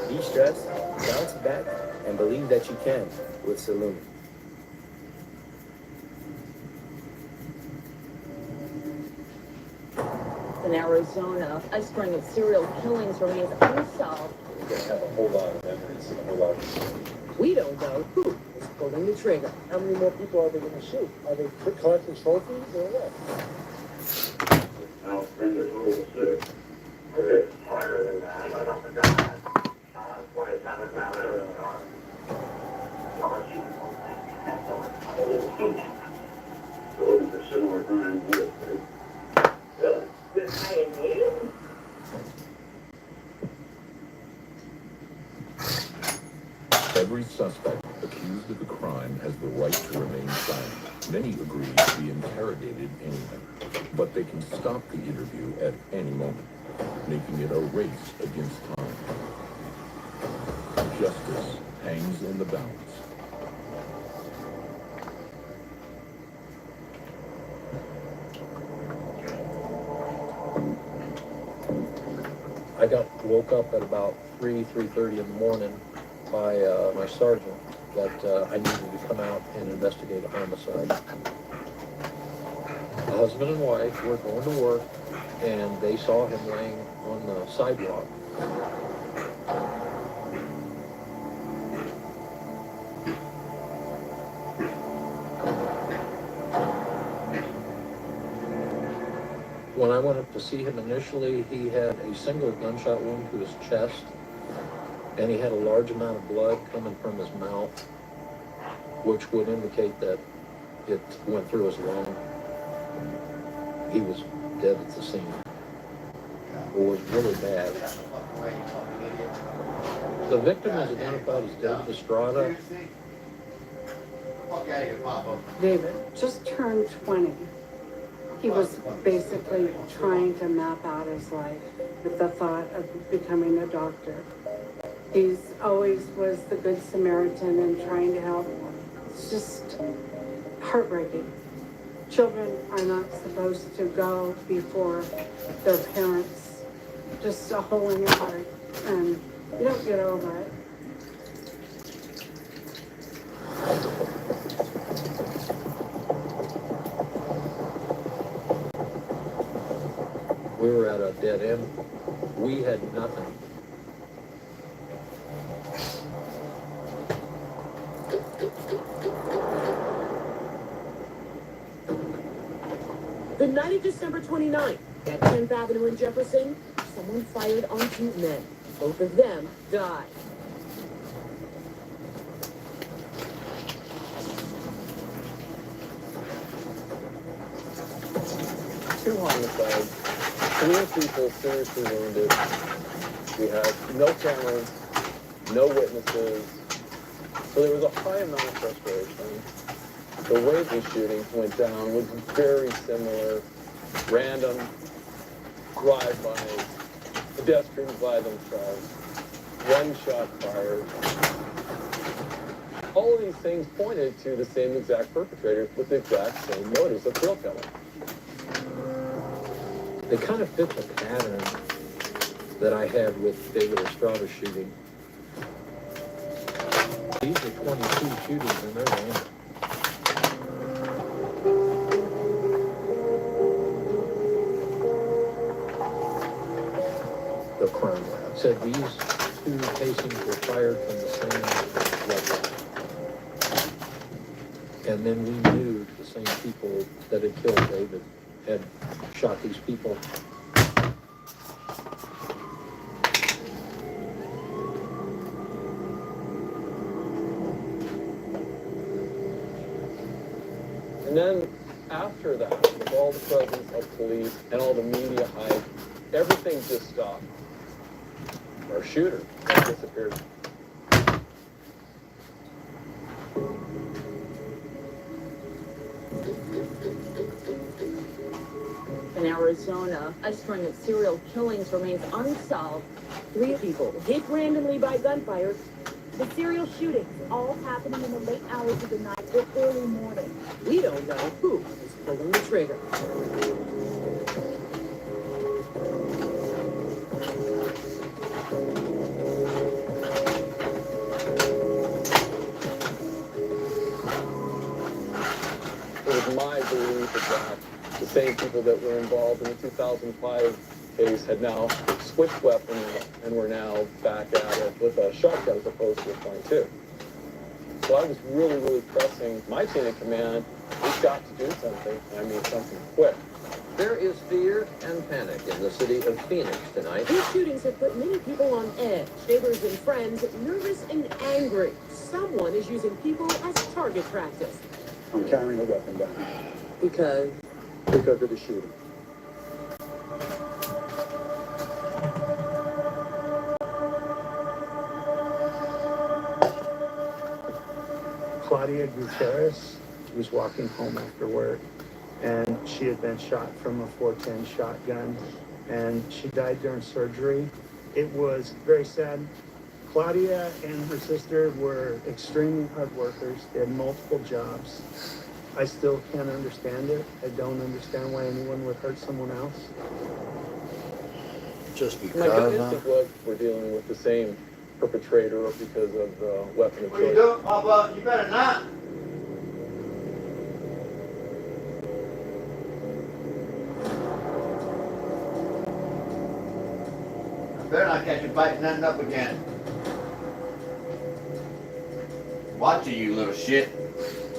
De-stress, bounce back, and believe that you can with Solumin. In Arizona, a string of serial killings remains unsolved. We're gonna have a whole lot of evidence and a whole lot of... We don't know who is pulling the trigger. How many more people are they gonna shoot? Are they collecting trophies or what? Now, bring the total of 6. Okay, higher than that. I don't think that. 27 matter. So it's a similar crime. Every suspect accused of the crime has the right to remain silent. Many agree to be interrogated anyway, but they can stop the interview at any moment, making it a race against time. Justice hangs in the balance. I woke up at about 3:30 in the morning by my sergeant that I needed to come out and investigate a homicide. A husband and wife were going to work, and they saw him laying on the sidewalk. When I went up to see him initially, he had a single gunshot wound to his chest, and he had a large amount of blood coming from his mouth, which would indicate that it went through his lung. He was dead at the scene. It was really bad. The victim was identified as David Estrada. David just turned 20. He was basically trying to map out his life with the thought of becoming a doctor. He's always was the good Samaritan and trying to help. It's just heartbreaking. Children are not supposed to go before their parents. Just a hole in your heart, and you don't get over it. We were at a dead end. We had nothing. The night of December 29th, at 10th Avenue in Jefferson, someone fired on 2 men. Both of them died. Two homicides, 3 people seriously wounded. We had no cameras, no witnesses. So there was a high amount of frustration. The way the shooting went down was very similar. Random drive-by, pedestrians by themselves, one shot fired. All of these things pointed to the same exact perpetrators with the exact same motives of thrill killing. They kind of fit the pattern that I had with David Estrada's shooting. These are 22 shootings and they're random. The crime lab said these 2 casings were fired from the same weapon. And then we knew the same people that had killed David had shot these people. And then after that, with all the presence of police and all the media hype, everything just stopped. Our shooter disappeared. In Arizona, a string of serial killings remains unsolved. 3 people hit randomly by gunfire. The serial shootings all happening in the late hours of the night or early morning. We don't know who is pulling the trigger. It was my belief that the same people that were involved in the 2005 case had now switched weapons and were now back at it with a shotgun as opposed to a .22. So I was really pressing my chain of command. We've got to do something, and I mean something quick. There is fear and panic in the city of Phoenix tonight. These shootings have put many people on edge. Neighbors and friends nervous and angry. Someone is using people as target practice. I'm carrying a weapon down. Because Because of the shooting. Claudia Gutierrez was walking home after work, and she had been shot from a .410 shotgun, and she died during surgery. It was very sad. Claudia and her sister were extremely hard workers. They had multiple jobs. I still can't understand it. I don't understand why anyone would hurt someone else. Just My gut instinct was we're dealing with the same perpetrator because of the weapon of choice. What are you doing, Papa? You better not. I better not catch you biting nothing up again. Watching you, little shit.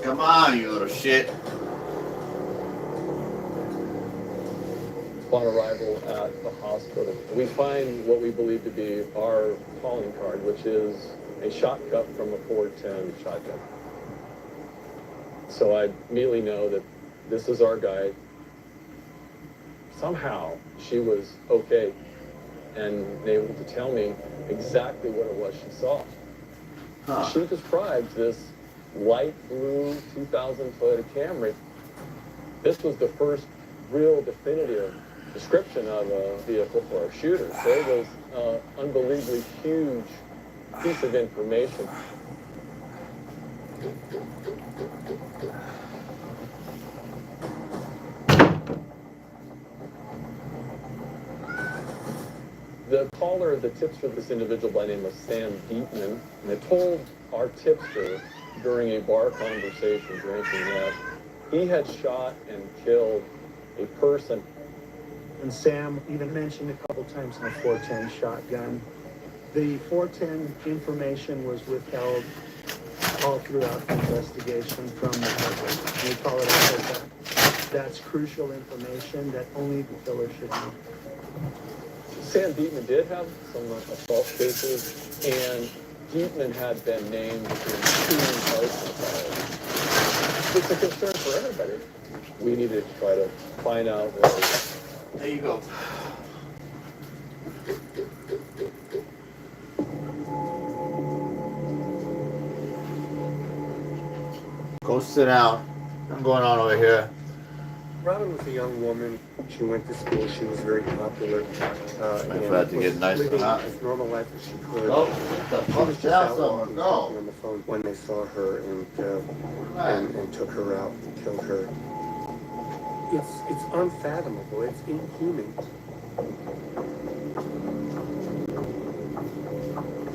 Come on, you little shit. Upon arrival at the hospital, we find what we believe to be our calling card, which is a shot cut from a .410 shotgun. So I immediately know that this is our guy. Somehow she was okay and able to tell me exactly what it was she saw. She described this light blue 2,000 Toyota Camry. This was the first real definitive description of a vehicle for a shooter. So it was an unbelievably huge piece of information. The caller, the tipster, this individual by the name of Sam Dietman, and they told our tipster during a bar conversation drinking that he had shot and killed a person. And Sam even mentioned a couple times in the .410 shotgun. The .410 information was withheld all throughout the investigation from the public. We call it that. That's crucial information that only the killer should know. Sam Dietman did have some assault cases, and Dietman had been named in 2 arson trials. It's a concern for everybody. We needed to try to find out what. There you go. Go sit down. What's going on over here? Robin was a young woman. She went to school. She was very popular. I had to get nice and hot. As normal life as she could. Go. What the fuck? Sit down somewhere. Go. On the phone when they saw her and took her out and killed her. It's unfathomable. It's inhuman.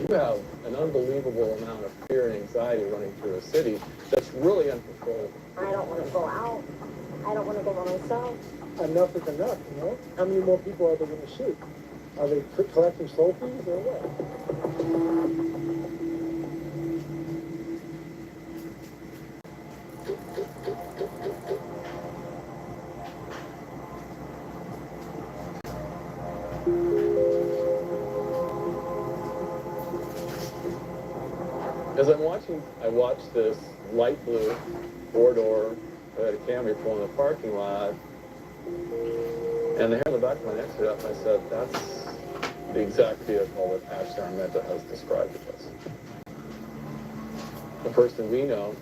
You have an unbelievable amount of fear and anxiety running through a city that's really uncontrollable. I don't want to go out. I don't want to go by myself. Enough is enough, you know? How many more people are they going to shoot? Are they collecting trophies or what? As I watched this light blue 4-door Toyota Camry pull in the parking lot, and the hair on the back of my neck stood up, and I said, that's the exact vehicle that Ashley Armenta has described to us. The person we know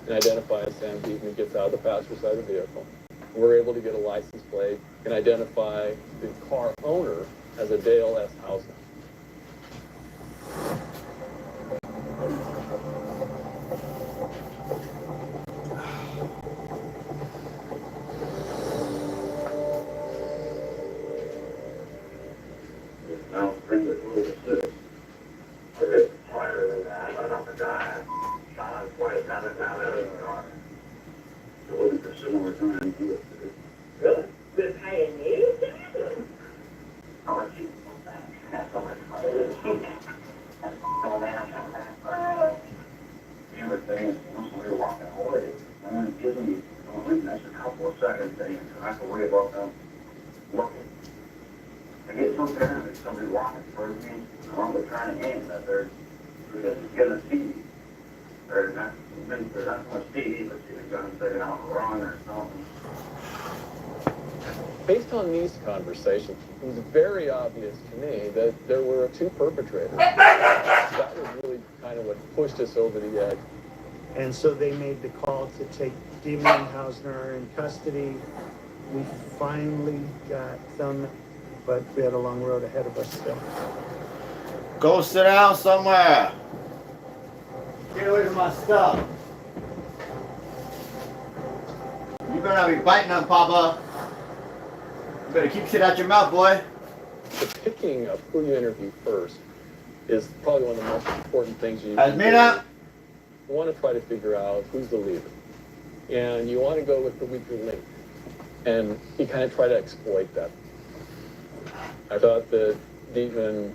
and identify as Sam Dietman gets out of the passenger side of the vehicle. We're able to get a license plate and identify the car owner as a Dale S. Housen. Now bring it to the city. A bit quieter than that, but I'm a guy. Shot quite down in the car. So what is the similar time to do it? Really? worry about them looking. I get so paranoid if somebody walking towards me, along with trying to aim that they're gonna see me. There's not so much TV, but she's gonna say it out wrong or something. Based on these conversations, it was very obvious to me that there were two perpetrators. That was really kind of what pushed us over the edge. And so they made the call to take Demon and Hausner in custody. We finally got them, but we had a long road ahead of us still. Go sit down somewhere. Get away from my stuff. You better not be biting them, Papa. You better keep shit out your mouth, boy. The picking of who you interview first is probably one of the most important things you As me now. You want to try to figure out who's the leader. And you want to go with the weaker link. And you kind of try to exploit that. I thought that Dietman,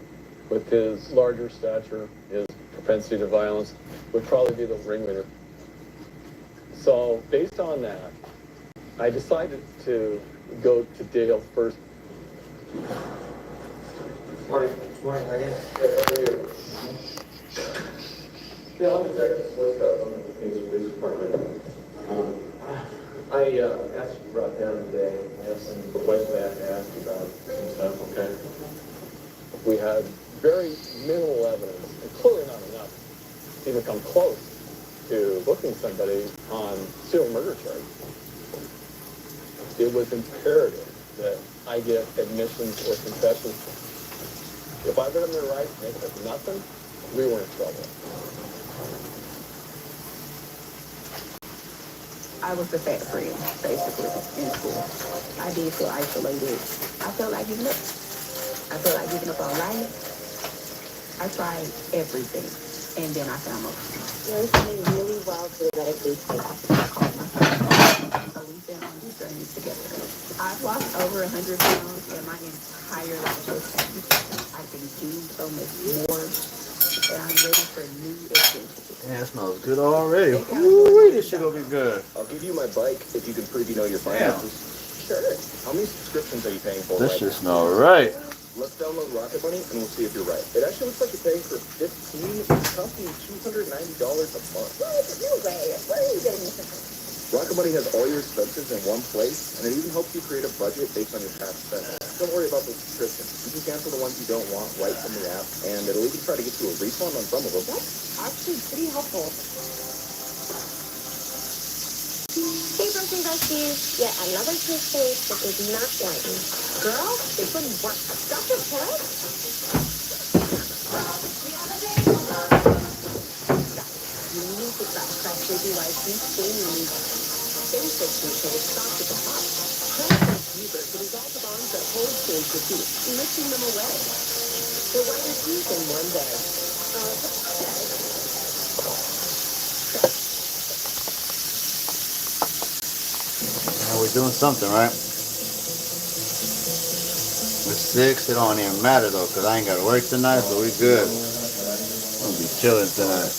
with his larger stature, his propensity to violence, would probably be the ringleader. So based on that, I decided to go to Dale first. Morning, I guess. Bill, I'm Detective Swift from the Phoenix Police Department. I asked you brought down today. I have some questions I have to ask you about some stuff, okay? We had very minimal evidence, and clearly not enough to even come close to booking somebody on serial murder charges. It was imperative that I get admissions or confessions. If I read them in right and they said nothing, we were in trouble. I was the fat friend, basically, in school. I did feel isolated. I felt like giving up. I felt like giving up on life. I tried everything, and then I found love. Learn something really well to medically take. So we've been on this journey together. I've lost over 100 pounds, and my entire life has changed. I can do so much more, and I'm ready for new adventures. Yeah, it smells good already. Ooh, this shit gonna be good. I'll give you my bike if you can prove you know your finances. Sure. How many subscriptions are you paying for This right shit now? smell right. Let's download Rocket Money and we'll see if you're right. It actually looks like you're paying for 15. It's costing you $290 a month. No way. Where are you getting this from? Rocket Money has all your expenses in one place, and it even helps you create a budget based on your past spending. Don't worry about those subscriptions. You can cancel the ones you don't want right from the app, and it'll even try to get you a refund on some of them. That's actually pretty helpful. Hey, Broken Besties. Yet another case that is not working. Girl, it wouldn't work. Dr. Perez? You need to stop crazy like these things. Basic control starts at the top. Crazy user to dissolve the bonds that hold things with you, lifting them away. The whiter teeth in one day. Now we're doing something, right? We're 6. It don't even matter though, cause I ain't gotta work tonight, so we good. I'm gonna be chilling tonight.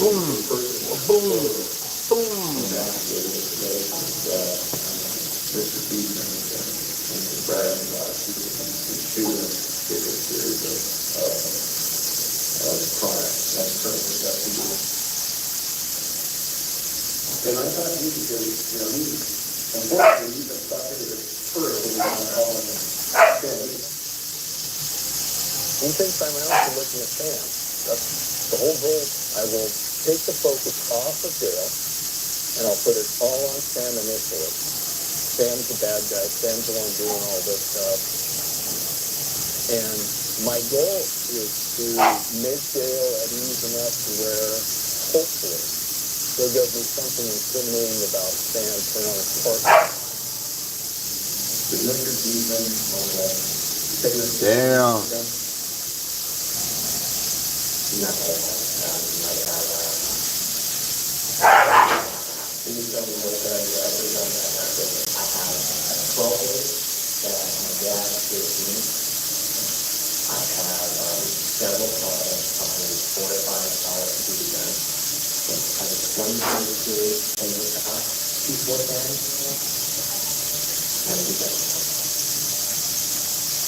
Boom, boom, boom. And I thought you because, unfortunately, you've been stuck into this first and you're not calling him. He thinks I'm out for looking at Sam. That's the whole goal. I will take the focus off of Dale, and I'll put it all on Sam initially. Sam's the bad guy. Sam's the one doing all this stuff. And my goal is to make Dale at ease enough to where, hopefully, he'll give me something incriminating about Sam turning on his partner. Damn. Can you tell me what that is on that record? I have 12 days that my dad gave me. I have several products on fortified solid food gun. Has a 20 series single shot, P410, and a defense.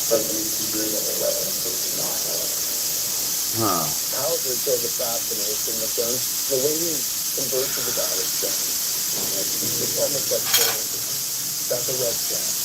But these two bring up a weapon, so it's not Huh. Hauser showed the fascination with guns. The way he converses about his guns. It's almost like saying, that's a red flag.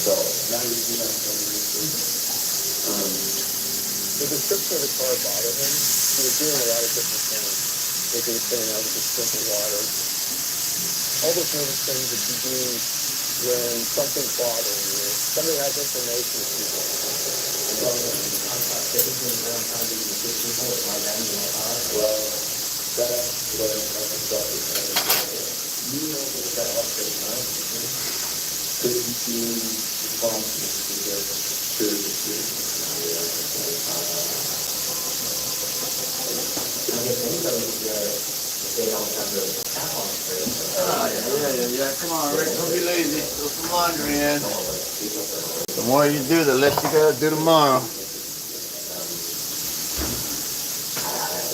So now you see that The description of the car bothered him. He was doing a lot of different things. Like he was saying, I was just drinking water. All those nervous things that you do when something's bothering you. Somebody has information that you want. well, everything around time to be 6 people with my guns in my car. Well, that's what I'm talking about. You know what's that up to, right? Could you be responsible for the service? I guess anybody they don't have the cap on it. Yeah. Come on, Rick. Don't be lazy. Throw some laundry in. The more you do, the less you gotta do tomorrow.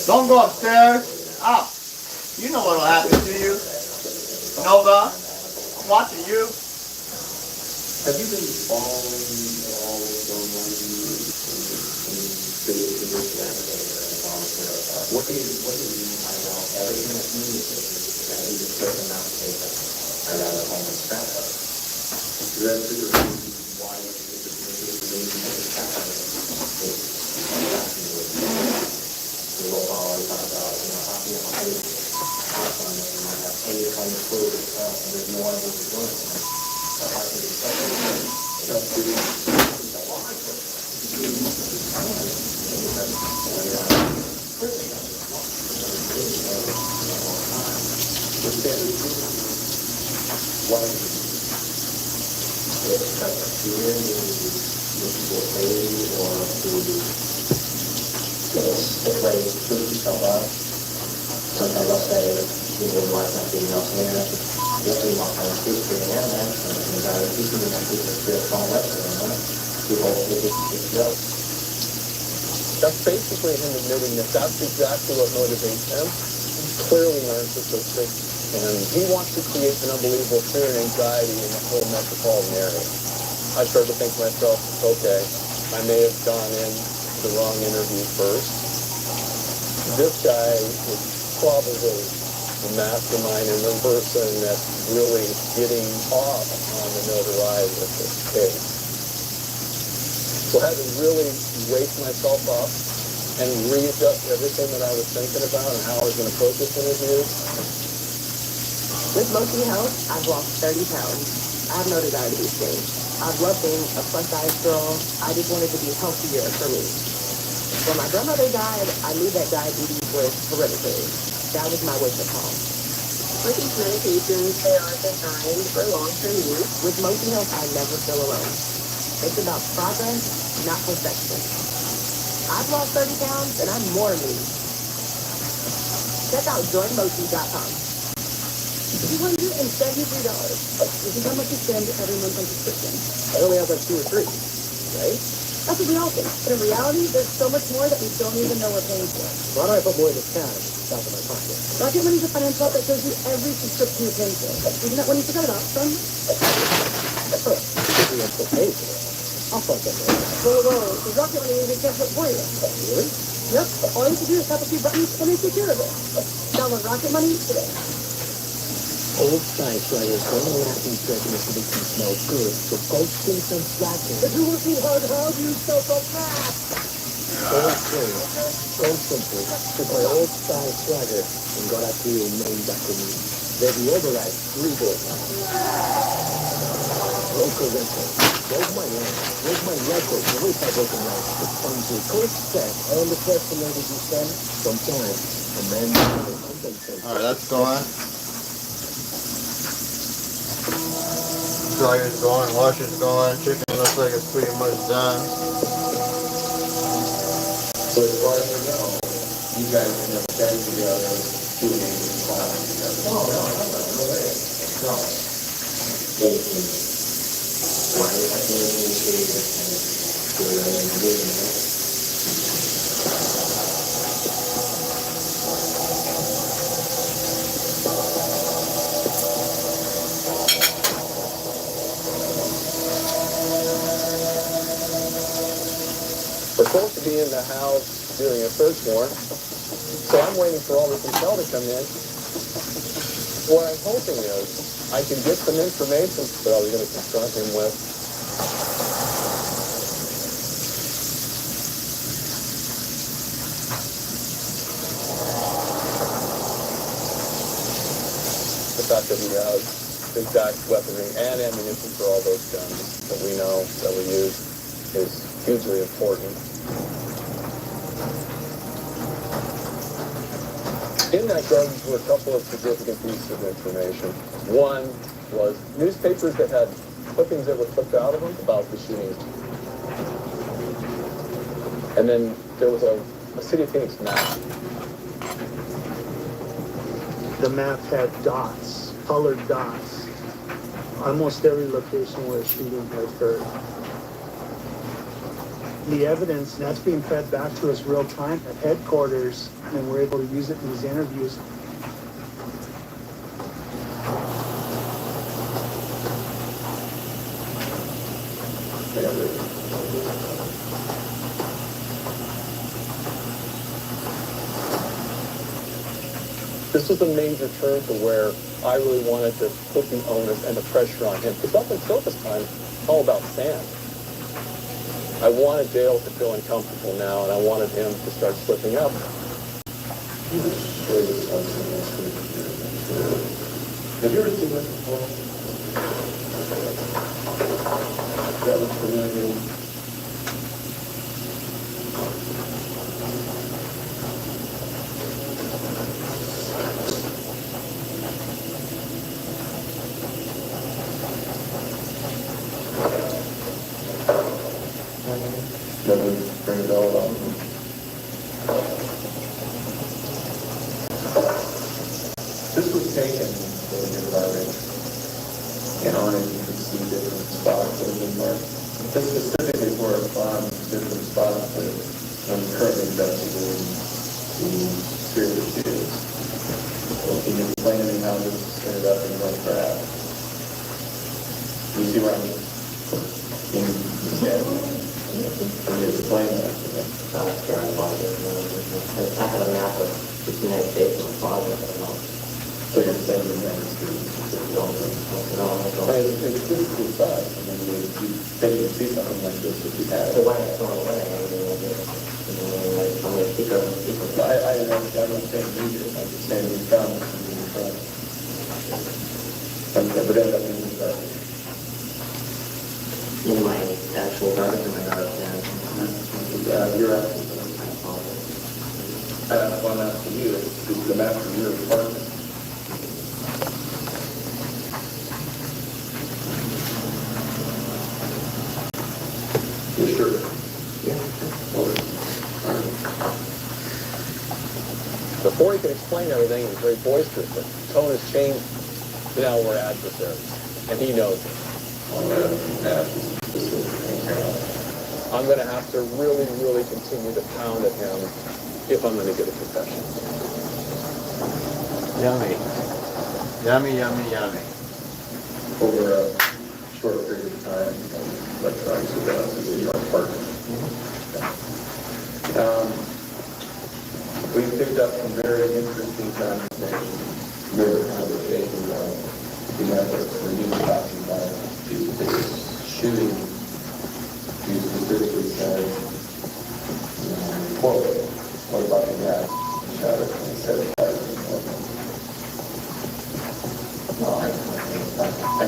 Don't go upstairs. Up. You know what'll happen to you. Nova, I'm watching you. Have you been following all going on what do you mean by everything that's needed that needs a certain amount of paper and out of home and scrap it? That's the reason why you need to scrap it. We will always talk about, how can you hide house on it and not have any kind of clue and there's no idea what you're doing. How can you expect sometimes I'll say, you wouldn't like nothing else there. Definitely not going to speak to the internet. And I was teaching them to get a phone restaurant. People think it's jokes. That's basically him admitting that that's exactly what motivates him. He's clearly narcissistic, and he wants to create an unbelievable fear and anxiety in the whole metropolitan area. I started to think to myself, okay, I may have gone in the wrong interview first. This guy is probably the mastermind and the person that's really getting off on the notoriety of this case. So I had to really wake myself up and readjust everything that I was thinking about and how I was going to approach this interview. With Mochi Health, I've lost 30 pounds. I have no desire to be skinny. I've loved being a plus-size girl. I just wanted to be healthier for me. When my grandmother died, I knew that diabetes was hereditary. That was my wake-up call. With these medications, they are designed for long-term use. With Mochi Health, I never feel alone. It's about progress, not perfection. I've lost 30 pounds, and I'm more me. Check out joinmochi.com. $273. This is how much you spend every month on prescription. I only have like 2 or 3, right? That's what we all think. But in reality, there's so much more that we don't even know we're paying for. Why don't I put more in this cash back in my pocket? Rocket Money's a financial app that shows you every prescription you're paying for. Even that one you forgot about, son. Oh, I'm still paying for it. I'll fuck that right now. Whoa, the Rocket Money even cancel it for you. Really? Yep. All you have to do is tap a few buttons and they take care of it. Download Rocket Money today. Old Spice Riders don't laugh and prejudice so they can smell good, so go steal some swagger. If you're working hard, how do you sell so fast? Go simple. Go simple. Took my Old Style swagger and got a deal named after me. They're the override 3 boys. Local rental. Where's my land? Where's my record? Where's my broken life? It's fun to coach check. All the person that you send, sometimes a man. Alright, that's going. Dryer's going, washer's going, chicken looks like it's pretty much done. So as far as we know, you guys end up getting together, doing anything fine together. No, no way. No. Why do you have to initiate this kind of We're supposed to be in the house doing a search warrant, so I'm waiting for all this intel to come in. What I'm hoping is I can get some information that I was going to confront him with. The fact that he has exact weaponry and ammunition for all those guns that we know that we use is hugely important. In that garbage were a couple of significant pieces of information. One was newspapers that had clippings that were clipped out of them about the shooting. And then there was a City of Phoenix map. The map had dots, colored dots, almost every location where a shooting had occurred. The evidence, and that's being fed back to us real time at headquarters, and we're able to use it in these interviews. This was a major turn to where I really wanted to put the onus and the pressure on him. Because up until this time, it's all about Sam. I wanted Dale to feel uncomfortable now, and I wanted him to start slipping up. Have you ever seen this before? That looks familiar. Doesn't bring it all up. This was taken in your garbage. And on it you can see different spots that have been marked. This specifically corresponds to different spots that I'm currently investigating the serial shootings. So can you explain to me how this ended up in one craft? You see where I'm in the Can you explain that to me? I have a map of the United States in my closet, I don't know. So you're saying the United States is No, it's a physical size. I mean, you see something like this if you had So why it's thrown away, I mean, like, I'm going to speak of I don't think you did. I'm just saying you found this in your front. But ended up in the garbage. in my actual garbage in my garbage, You're asking. That's why I'm asking you. It's the map from your apartment. You sure? Yeah. Before he could explain everything, he was very boisterous. The tone has changed. Now we're adversaries, and he knows it. I'm going to have to really, really continue to pound at him if I'm going to get a confession. Yummy. Yummy, yummy, yummy. Over a short period of time, electronic surveillance in your apartment. We picked up some very interesting conversations. We had where you were talking about the shooting. You specifically said, quote, what about the guy who shot it? And he said, No, I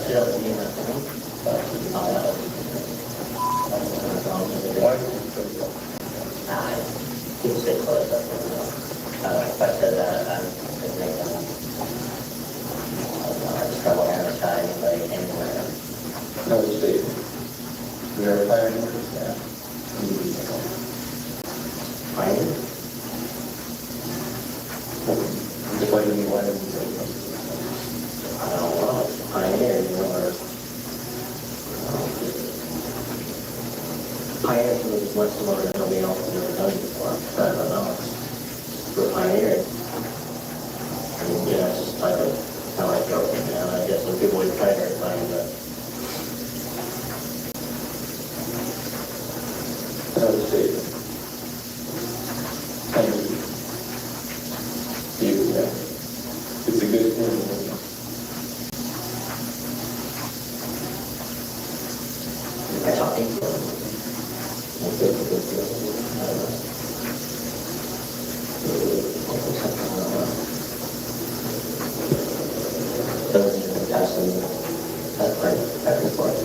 should have seen that. why did you say that? People say close up. If I said that, I'm going to make them trouble hammer shot anybody anywhere. Notice David. We are hiring for staff. Pioneer? What do you mean, why didn't you say that? I don't know, Pioneer, you know, or... Pioneer to me is much similar to something else I've never done before. I don't know. For Pioneer, I mean, yeah, it's just like how I go, and I guess some people would try to find that. Notice David. Thank you. You, yeah. It's a good thing. I'm talking to him. Passing that right back and forth.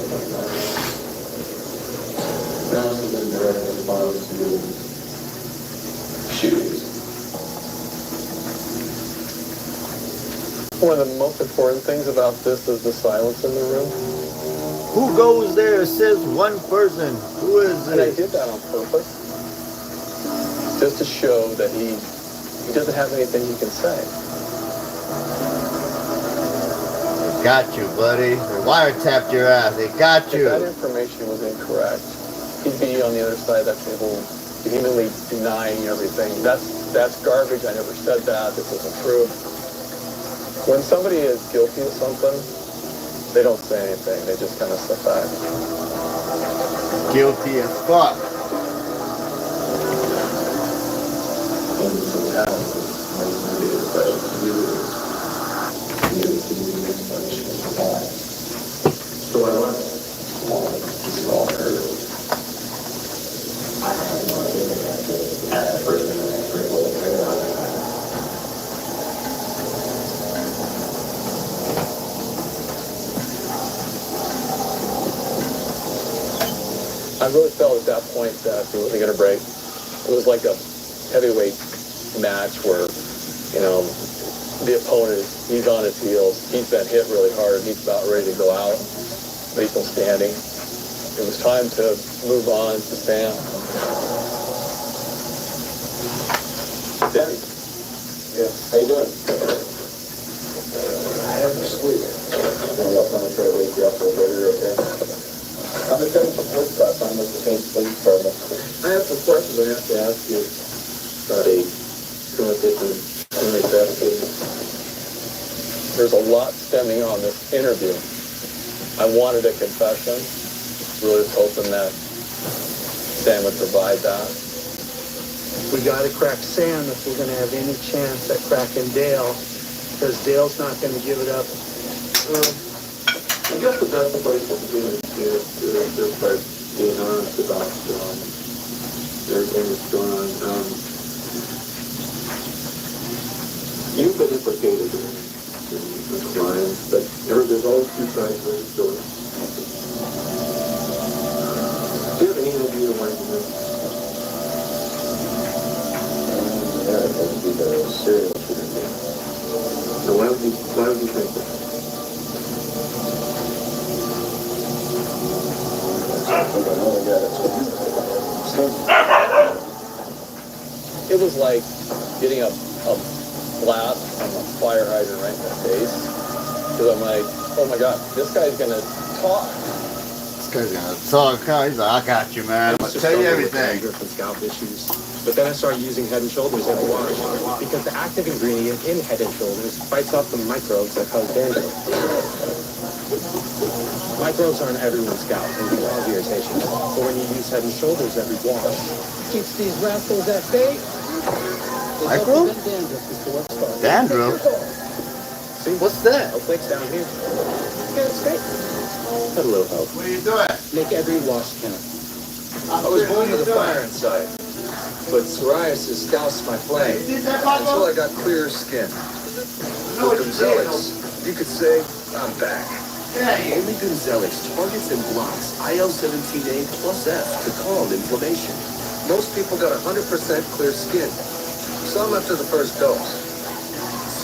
Now this has been direct response to shootings. One of the most important things about this is the silence in the room. Who goes there? Says one person. Who is And I it? did that on purpose. Just to show that he doesn't have anything he can say. Got you, buddy. They wiretapped your ass. They got you. If that information was incorrect, he'd be on the other side of that table vehemently denying everything. That's garbage. I never said that. This isn't true. When somebody is guilty of something, they don't say anything. They just kind of sit back. Guilty as fuck. So I went, this is all heard. I have no idea that at the first minute I heard what I heard. I really felt at that point that he wasn't going to break. It was like a heavyweight match where, you know, the opponent, he's on his heels, he's been hit really hard, he's about ready to go out, but he's still standing. It was time to move on to Sam. Debbie. Yeah, how you doing? I have to sleep. Maybe I'll come and try to wake you up a little later, okay? I'm the Kevin from Police Class. I'm with the St. Police Department. I have some questions I have to ask you about a criminal theft case. There's a lot stemming on this interview. I wanted a confession. Really was hoping that Sam would provide that. We gotta crack Sam if we're gonna have any chance at cracking Dale, because Dale's not gonna give it up. I guess the best advice to do is just by being honest about everything that's going on. You've been implicated in a crime, but there's always two sides to the story. Do you have any idea why you did? Yeah, it has to be the serial shooter thing. So why would you think that? It was like getting a blast from a fire hydrant right in the face. Because I'm like, oh my God, this guy's gonna talk. This guy's gonna talk. He's like, I got you, man. I'll tell you everything. From scalp issues. But then I started using Head and Shoulders every wash because the active ingredient in Head and Shoulders fights off the microbes that cause dandruff. Microbes aren't everyone's scalp and can cause irritation. But when you use Head and Shoulders every wash, keeps these rascals at bay. Microbe? Dandruff? See? What's that? No flakes down here. Yeah, it's great. Got a little help. What are you doing? Make every wash count. I was born with a fire inside, but psoriasis doused my flame until I got clearer skin. With Gonzalez, you could say I'm back. Only Gonzalez targets and blocks IL-17A plus F to calm inflammation. Most people got 100% clear skin. Some after the first dose.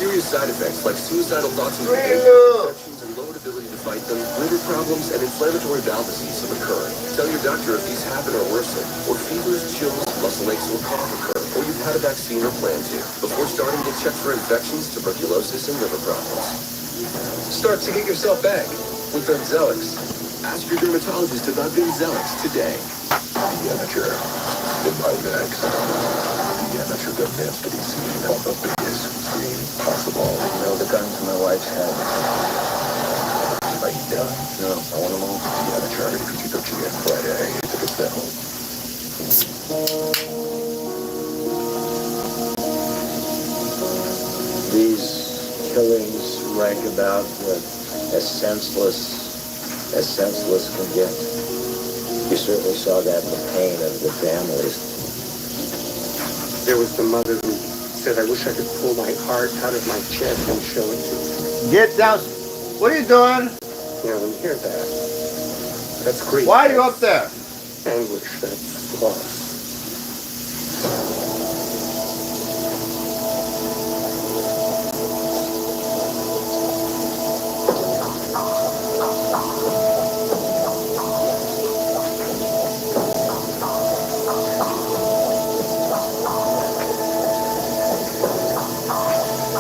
Serious side effects like suicidal thoughts and infections and low inability to fight them, liver problems, and inflammatory bowel disease have occurred. Tell your doctor if these happen or worsen, or fevers, chills, muscle aches, or cough occur, or you've had a vaccine or plan to, before starting to check for infections, tuberculosis, and liver problems. Start to get yourself back with Benzellix. Ask your dermatologist about Benzellix today. The amateur, the buybacks, the amateur gun density scene on the biggest screen possible. You know the gun to my wife's head. Are you done? No, I want them all. The amateur PG-13 Friday. If it's that home. These killings rank about with as senseless can get. You certainly saw that in the pain of the families. There was the mother who said, I wish I could pull my heart out of my chest and show it to you. Get down. What are you doing? You know, when you hear that, that's grief. Why are you up there? Anguish, that's loss.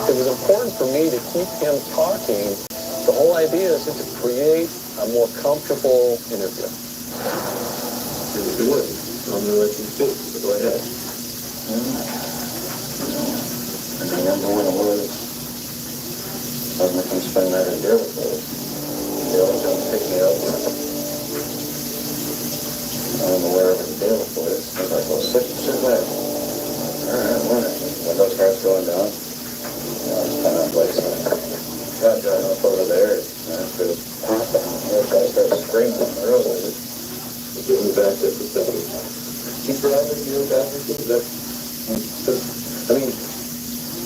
It was important for me to keep him talking. The whole idea is to create a more comfortable interview. Do it. I'm going to let you speak, so go ahead. I mean, I'm going to lose. I'm going to spend that in jail with us. They always don't pick me up. I'm aware of the jail for it. I was like, well, sit back. All right, when those cars going down, it's kind of place. Got driving up over there, and I feel popping. I started screaming earlier. Give me back to the 70s. Keep driving, you're back to that. I mean,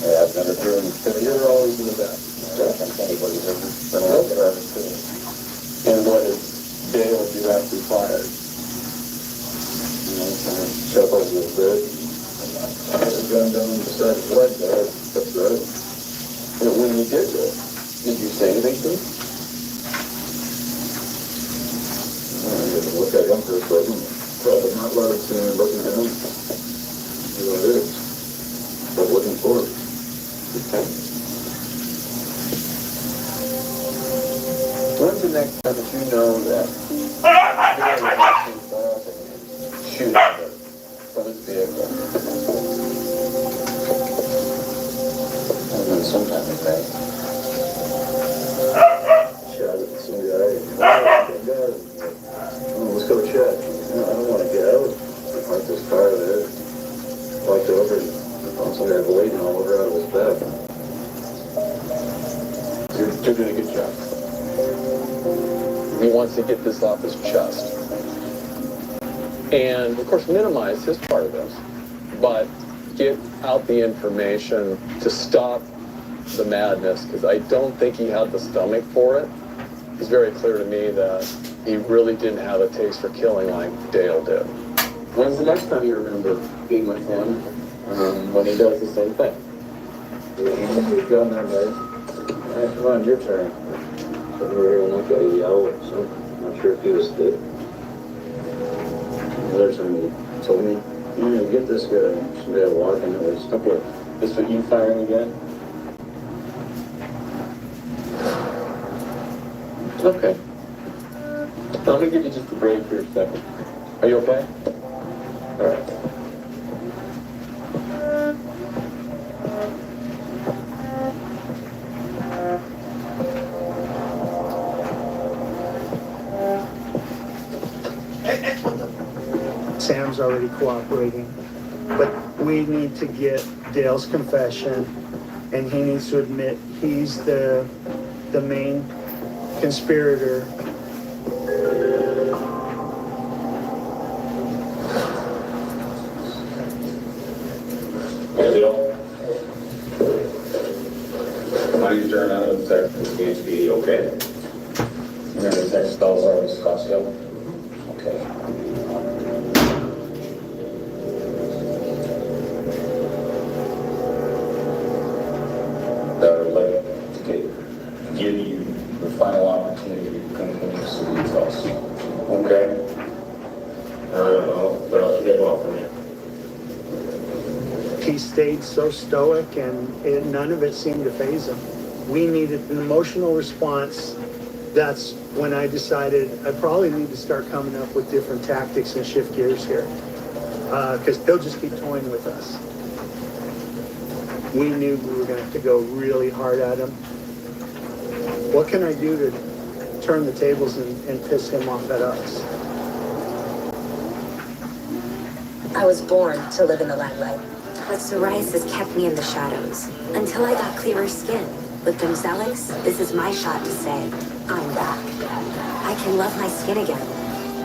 yeah, I've never driven. You're always in the back. I don't think anybody's ever been allowed to drive too. And what is Dale if you have to be fired? You know, kind of Shuffles a little bit. There's a gun down beside his leg there. That's right. And when you did that, did you say anything to him? I had to look at him for a second. Probably not let him see him looking at him. You know it is. But looking for it. Okay. When's the next time that you know that shoot at him from his vehicle? And then sometime in May. Shot at some guy. Let's go check. No, I don't want to get out. Park this car there. Walked over and found some guy bleeding all over out of his bed. You're doing a good job. He wants to get this off his chest. And, of course, minimize his part of this, but get out the information to stop the madness, because I don't think he had the stomach for it. It's very clear to me that he really didn't have a taste for killing like Dale did. When's the next time you remember being with him when he does the same thing? You've done that, right? Alright, come on, your turn. So we were hearing that guy yell or something. I'm not sure if he was dead. The other time you told me, you know, get this guy. Somebody walking, it was, okay, this what you firing again? Okay. I'm gonna give you just a break for a second. Are you okay? All right. Sam's already cooperating, but we need to get Dale's confession, and he needs to admit he's the main conspirator. How do you turn out of the PhD? Okay. You're in the next call service, Costco? Okay. Let give you the final opportunity details. Okay. I don't know, what else you guys want from me? He stayed so stoic and none of it seemed to faze him. We needed an emotional response. That's when I decided I probably need to start coming up with different tactics and shift gears here. Because they'll just keep toying with us. We knew we were going to have to go really hard at him. What can I do to turn the tables and piss him off at us? I was born to live in the limelight, but psoriasis kept me in the shadows until I got clearer skin. With Bimzelx, this is my shot to say, I'm back. I can love my skin again.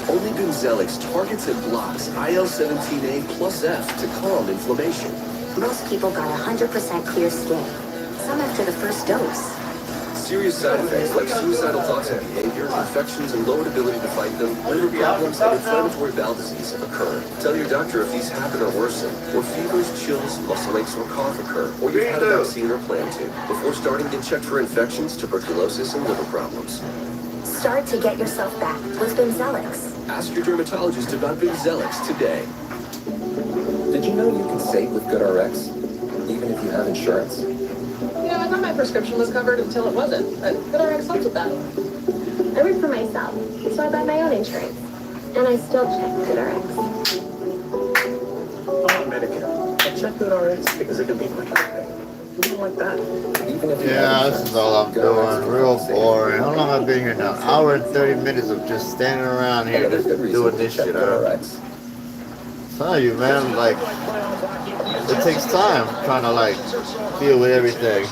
Only Bimzelx targets and blocks IL-17A plus F to calm inflammation. Most people got 100% clear skin, some after the first dose. Serious side effects like suicidal thoughts and behavior, infections and lowered ability to fight them, liver problems, and inflammatory bowel disease have occurred. Tell your doctor if these happen or worsen, or fevers, chills, muscle aches, or cough occur, or you've had a vaccine or plan to. Before starting, get checked for infections, tuberculosis, and liver problems. Start to get yourself back with Bimzelx. Ask your dermatologist about Bimzelx today. Did you know you can save with GoodRx, even if you have insurance? You know, I thought my prescription was covered until it wasn't, but GoodRx helps with that. I work for myself, so I buy my own insurance. And I still check GoodRx. I'm on Medicare. I check GoodRx because it can beat my copay. Something like that. Even if you Yeah, this is all I'm doing. Real boring. How long have I been here now? Hour and 30 minutes of just standing around here just doing this shit. Tell you, man, like, it takes time trying to, like, deal with everything.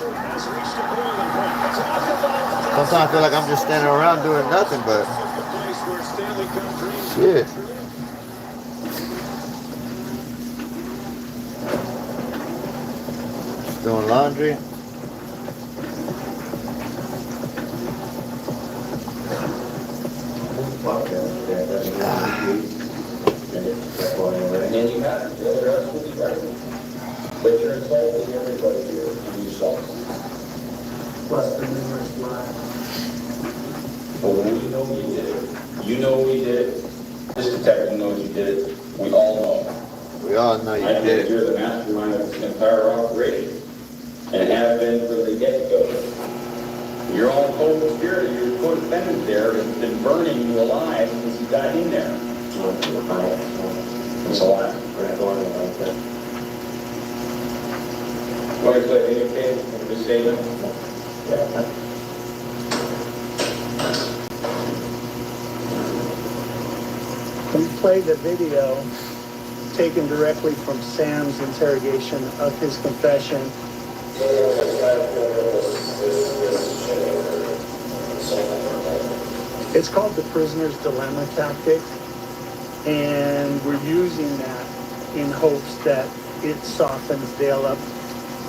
Sometimes I feel like I'm just standing around doing nothing, but shit. Just doing laundry. And you have to, the rest will be better. But you're insulting everybody here and yourself. Plus the numerous lives. But we know you did it. You know we did it. This detective knows you did it. We all know. We all know you I did think it. you're the mastermind of this entire operation. And have been from the get-go. Your own co-conspirator, your co-defendant there has been burning you alive since you got in there. It's a lot. We're not going like that. Want to play video game and just say that? Yeah. We played the video taken directly from Sam's interrogation of his confession. It's called the prisoner's dilemma tactic, and we're using that in hopes that it softens Dale up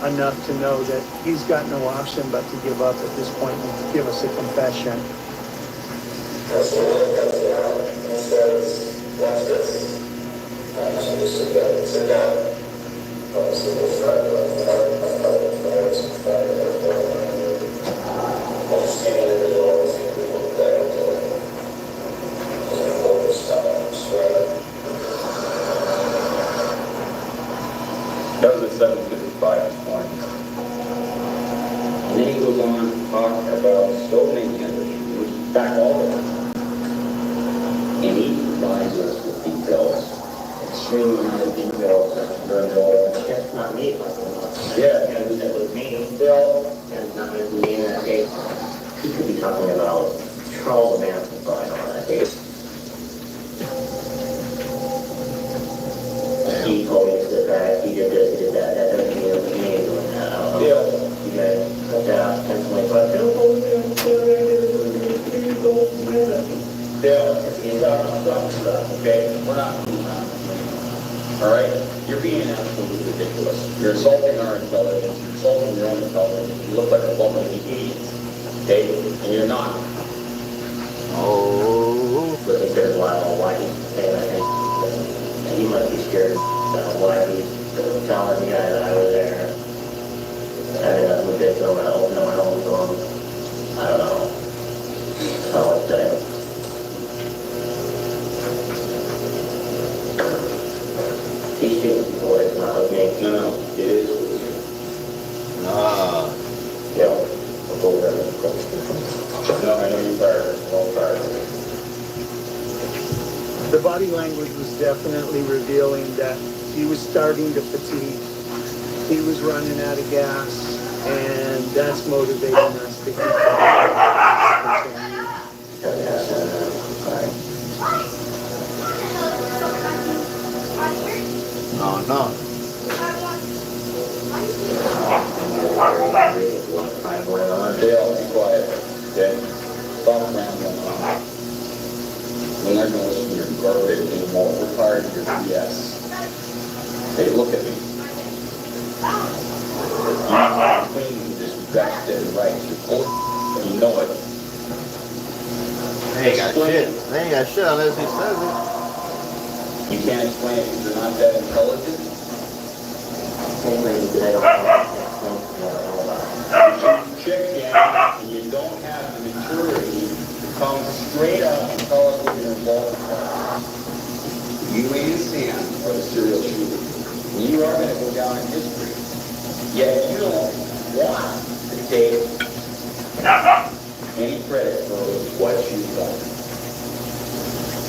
enough to know that he's got no option but to give up at this point and give us a confession. That was at 7:55 this morning. And then he goes on to talk about stoning industry, which is back all of it. And he provides us with details. Extremely amount of details that are involved. That's not me. Yeah. And that was me, Bill, and not me in that case. He could be talking about Charles Manson on that case. He told me to sit back, he did this, he did that, that doesn't mean it was me doing that. Yeah. You guys cut that out 10-25. Stop, okay? We're not doing that. All right? You're being absolutely ridiculous. You're insulting our intelligence. You're insulting your own intelligence. You look like a woman of idiots. Okay? And you're not. Oh. But he says, well, why he's saying that, and he must be scared of why he's telling me that I was there. And we did no help, no one home to him. I don't know. That's all I'm saying. He's shooting before, it's not with me. No, it is. Ah. Yeah, I'll go over there and approach. No, I know you're tired. I'm all tired. The body language was definitely revealing that he was starting to fatigue. He was running out of gas, and that's motivating us to keep continue. Oh no. Dale, be quiet, okay? Stop rambling on. We're not gonna listen to your garbage anymore. We're tired of your BS. Hey, look at me. You clean disrespect dead right. You're full of and you know it. They ain't got shit. They ain't got shit unless he says it. You can't explain it because you're not that intelligent? You chicken and you don't have the maturity to come straight up and tell us what you're involved with. You ain't Sam for the serial shooter. You are going to go down in history. Yet you don't want to take any credit for what you've done.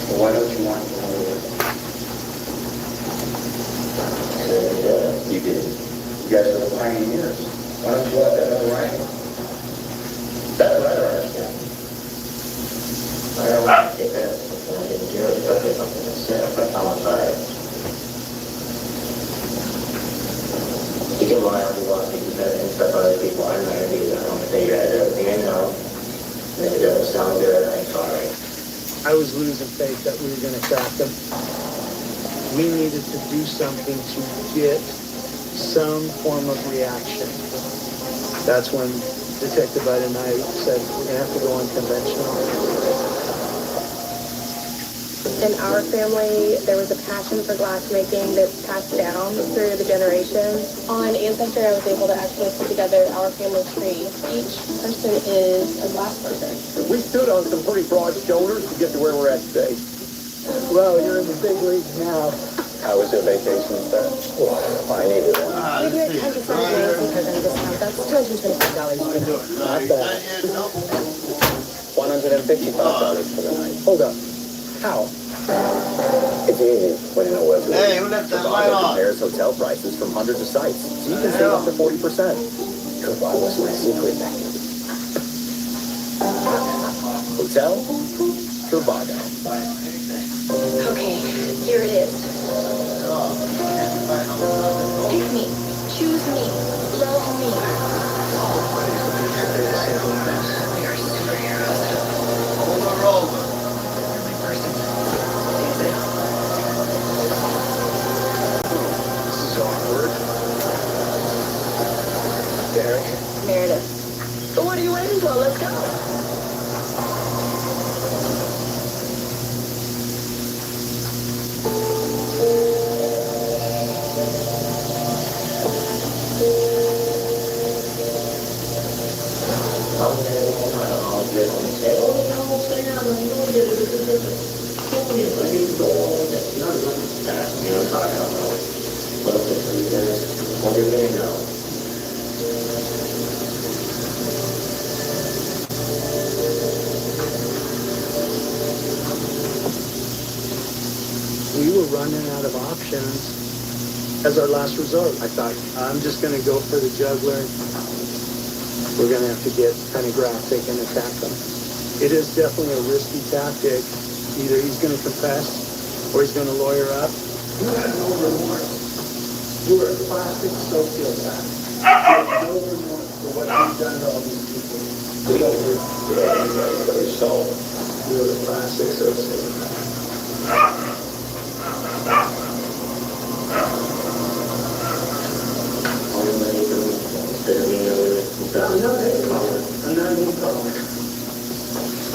So why don't you want to go over? You did. You guys are the pioneers. Why don't you let that know right? That's what I don't understand. I don't want to take that. I didn't do it. But it's something to say. But I'm outside. You can lie on the walk because that and stuff other people I'm not going to do that. I'm going to say you had everything I know. And if it doesn't sound good, I'm sorry. I was losing faith that we were going to crack him. We needed to do something to get some form of reaction. That's when Detective Ida and I said, we're going to have to go unconventional. In our family, there was a passion for glassmaking that's passed down through the generations. On Ancestry, I was able to actually put together our family tree. Each person is a glass person. We stood on some pretty broad shoulders to get to where we're at today. Well, you're in the big leagues now. How was your vacation, sir? Oh, I needed one. We do it 10% sales and program discount. That's $225 for the Not bad. $155 for the night. Hold up. How? It's easy when you know what to do. Hey, who left that light on? Compares hotel prices from hundreds of sites, so you can save up to 40%. Goodbye was my secret. Hotel Trivago. Okay, here it is. Pick me. Choose me. Love me. We are superheroes. Over. This is awkward. Derek. Meredith. So what are you waiting for? Let's go. We were running out of options as our last resort. I thought, I'm just going to go for the juggler. We're going to have to get kind of graphic and attack them. It is definitely a risky tactic. Either he's going to confess or he's going to lawyer up. You had no remorse. You were a classic sociopath. You had no remorse for what you've done to all these people. We don't do anybody but yourself. You're a classic sociopath.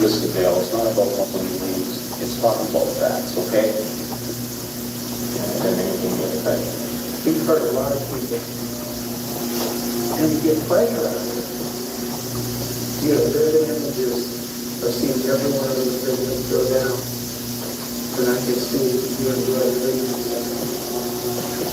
Listen, Dale, it's not about what we lose. It's talking about facts, okay? You've hurt a lot of people. And you get pleasure out of it. You have vivid images of seeing every one of those buildings go down. And I can see you enjoy living.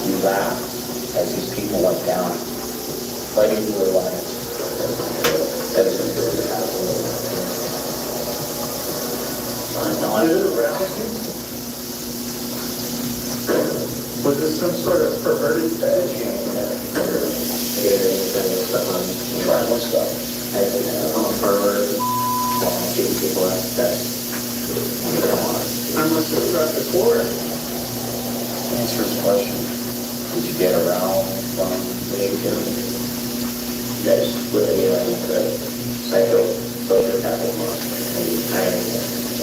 Was this some sort of perverted fetish? Tribal stuff. I'm a pervert. Giving people that. I must have struck a chord. Answer his question. Did you get around from behavior? You guys with the psycho sociopathic month and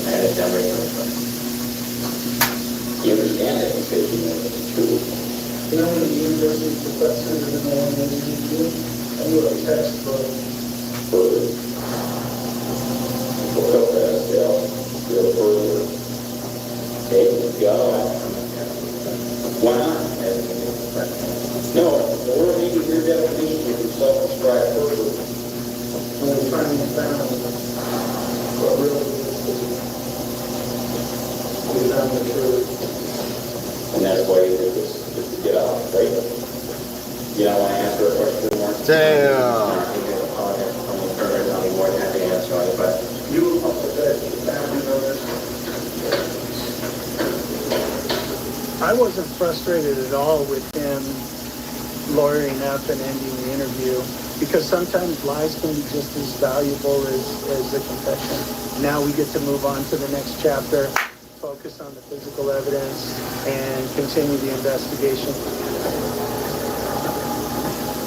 I had done everything. You understand it because you know it's true. You know when the university professor didn't know what they need to do? I wrote a textbook. Why not? No, the world needs to hear definition of self-described person. When we're trying to find what really is on the truth. And that's why you did this, just to get out, right? You don't want to answer a question more? Damn. I'll be more than happy to answer on it, but you also said the family members. I wasn't frustrated at all with him lawyering up and ending the interview because sometimes lies can be just as valuable as the confession. Now we get to move on to the next chapter, focus on the physical evidence, and continue the investigation.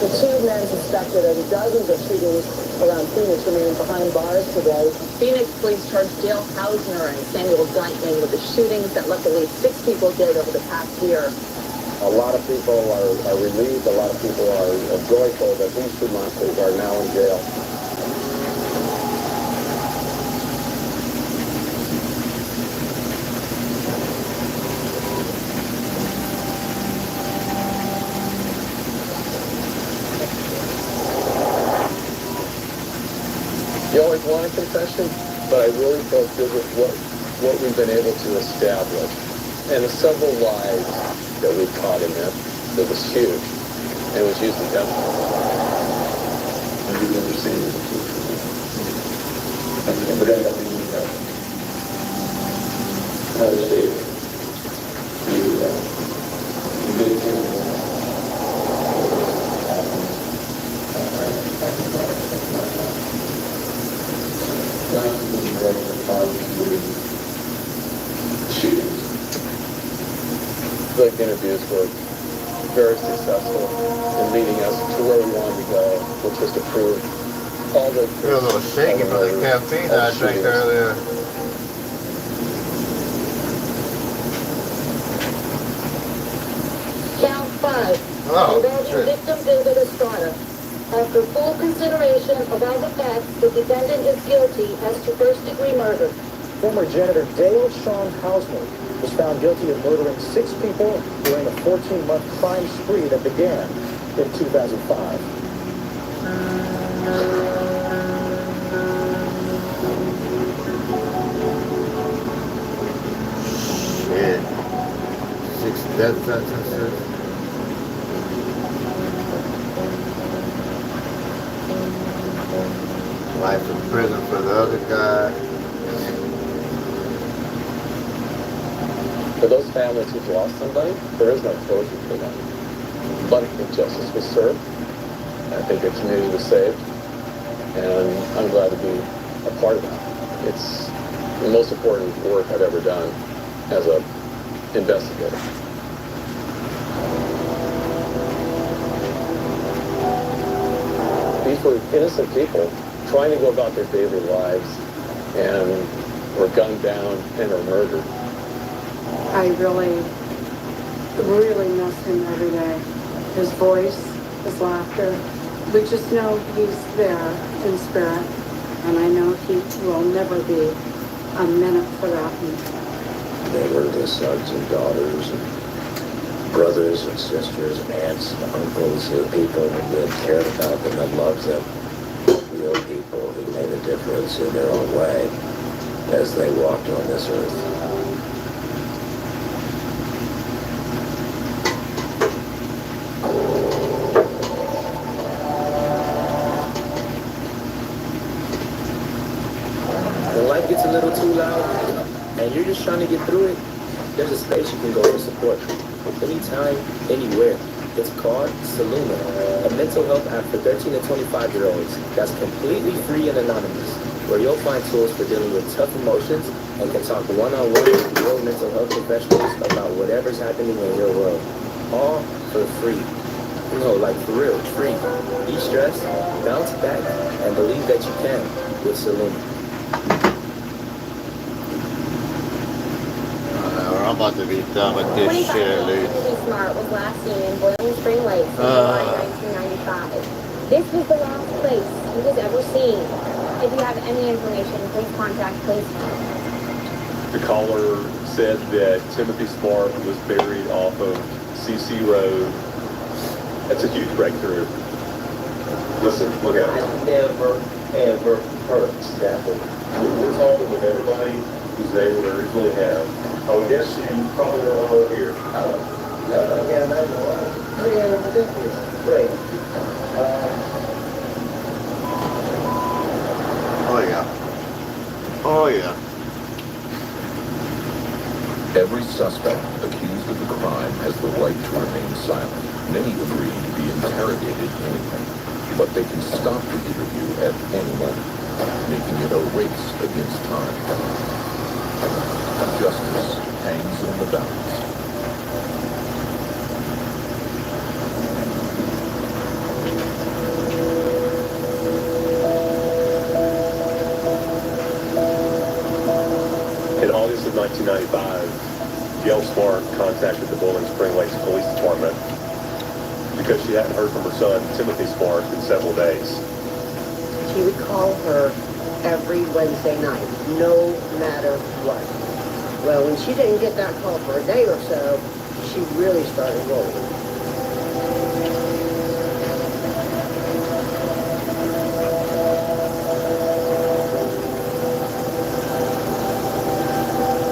The two men suspected of dozens of shootings around Phoenix remain behind bars today. Phoenix police charged Dale Hausner and Samuel Dykeman with the shootings that left at least 6 people dead over the past year. A lot of people are relieved. A lot of people are joyful that these 2 monsters are now in jail. You always want a confession, but I really felt good with what we've been able to establish. And the several lies that we caught in that was huge. And it was used against us. Have you ever seen it? Have you ever done that? How to say it? You did it. The interviews were very successful in leading us to where we wanted to go, which was to prove all the... You're a little shaky from the caffeine I drank earlier. Count 5. Oh, Involving victim visitor starter. After full consideration of all the facts, the defendant is guilty as to first-degree murder. Former janitor Dale Sean Hausner was found guilty of murdering 6 people during a 14-month crime spree that began in 2005. Shit. 6 death sentences. Life in prison for the other guy. For those families who've lost somebody, there is no closure for them. But if justice was served, I think the community was saved, and I'm glad to be a part of that. It's the most important work I've ever done as an investigator. These were innocent people trying to go about their daily lives and were gunned down and are murdered. I really miss him every day. His voice, his laughter. We just know he's there in spirit, and I know he will never be a minute forgotten. They were the sons and daughters and brothers and sisters and aunts and uncles, the people that cared about them and loved them. Real people who made a difference in their own way as they walked on this earth. When life gets a little too loud, and you're just trying to get through it, there's a space you can go for support. Anytime, anywhere. It's called Saluna, a mental health app for 13 to 25-year-olds that's completely free and anonymous, where you'll find tools for dealing with tough emotions and can talk one-on-one with real mental health professionals about whatever's happening in your world. All for free. No, like for real, free. De-stress, bounce back, and believe that you can with Saluna. I'm about to be done with this shit, dude. Smart was last seen in Boiling Spring Lake in July 1995. This was the last place he was ever seen. If you have any information, please contact police. The caller said that Timothy Smart was buried off of CC Road. That's a huge breakthrough. Listen, look at it. Ever heard Stafford. We're talking with everybody whose name we originally have. I would guess you probably don't want to hear. Yeah, that's great. Oh yeah. Oh yeah. Every suspect accused of the crime has the right to remain silent. Many agree to be interrogated anyway, but they can stop the interview at any moment, making it a race against time. Justice hangs in the balance. In August of 1995, Gail Smart contacted the Boiling Spring Lakes Police Department because she hadn't heard from her son, Timothy Smart, in several days. He would call her every Wednesday night, no matter what. Well, when she didn't get that call for a day or so, she really started rolling.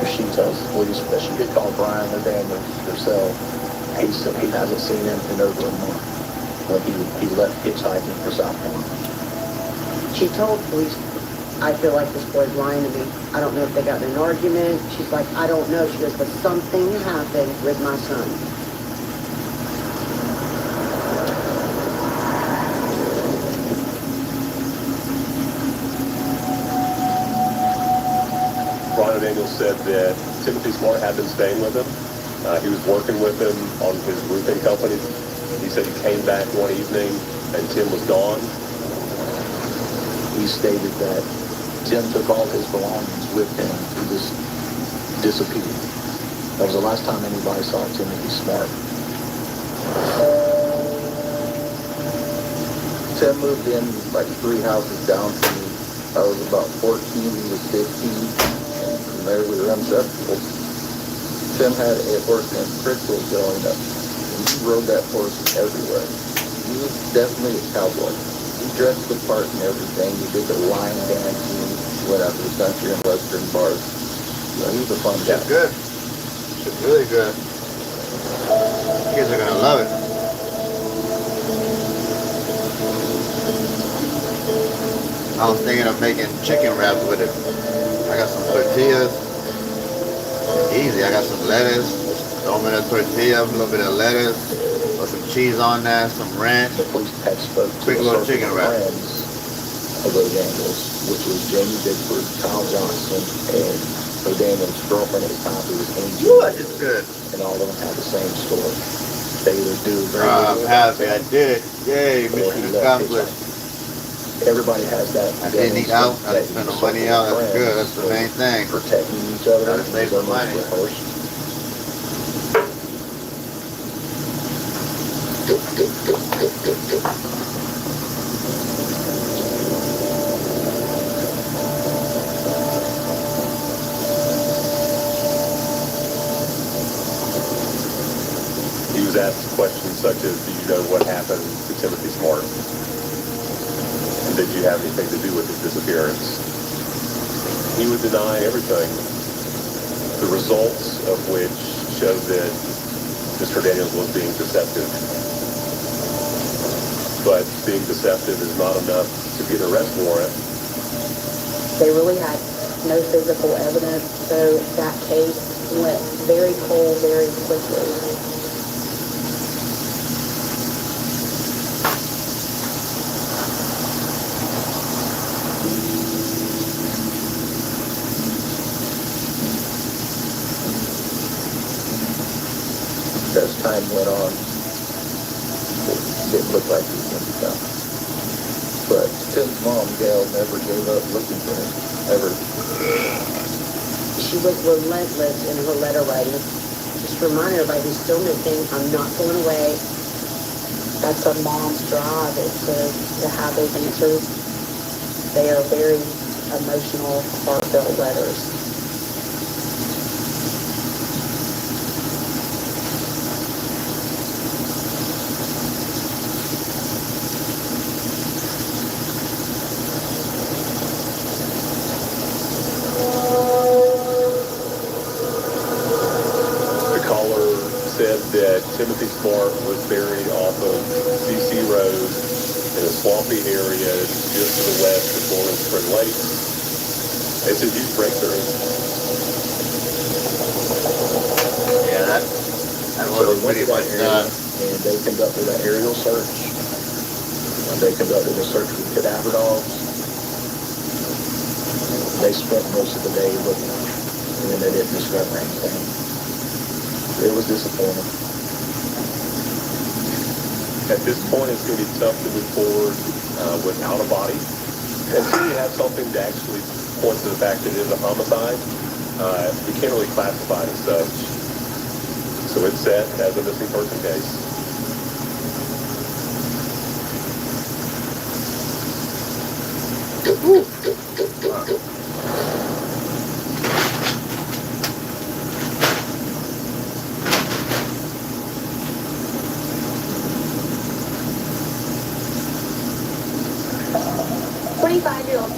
She tells the police that she did call Brian or Daniel herself. He said he hasn't seen him in over a month when he left hitchhiking for South Carolina. She told police, I feel like this boy's lying to me. I don't know if they got in an argument. She's like, I don't know. She goes, but something happened with my son. Ron Daniels said that Timothy Smart had been staying with him. He was working with him on his roofing company. He said he came back one evening and Tim was gone. He stated that Tim took all his belongings with him. He just disappeared. That was the last time anybody saw Timothy Smart. Tim moved in like 3 houses down from me. I was about 14, he was 15, and from there we were inseparable. Tim had a horse named Crystal growing up, and he rode that horse everywhere. He was definitely a cowboy. He dressed the part and everything. He did the line dancing, went out to the country and western bars. You know, he was a fun guy. It's good. It's really good. Kids are gonna love it. I was thinking of making chicken wraps with it. I got some tortillas. Easy. I got some lettuce. Throw them in a tortilla, a little bit of lettuce. Put some cheese on that, some ranch. Quick little chicken wrap. Of those Daniels, which was Jamie Bigford, Kyle Johnson, and her Daniel's girlfriend at the time, who was Angel. What is good? And all of them had the same story. They either do very I'm happy I did. Yay, mission accomplished. Everybody has that. I didn't eat out. I didn't spend no money out. That's good. That's the main thing. Protecting each other. Gotta save some money. He was asked questions such as, do you know what happened to Timothy Smart? And did you have anything to do with his disappearance? He would deny everything. The results of which showed that Mr. Daniels was being deceptive. But being deceptive is not enough to get an arrest warrant. They really had no physical evidence, so that case went very cold very quickly. As time went on, it didn't look like he was going to be found. But Tim's mom, Gail, never gave up looking for him, ever. She was relentless in her letter writing. Just remind everybody who's still missing, I'm not going away. That's a mom's drive, is to have those answers. They are very emotional, heartfelt letters. That Timothy Smart was buried off of CC Road in a swampy area just to the west of Boiling Spring Lake. It's a huge breakthrough. Yeah, that was pretty much done. And they conducted an aerial search. They conducted a search with cadaver dogs. They spent most of the day looking, and then they didn't discover anything. It was disappointing. At this point, it's going to be tough to move forward without a body. Until you have something to actually point to the fact that it is a homicide, we can't really classify it as such. So it's set as a missing person case.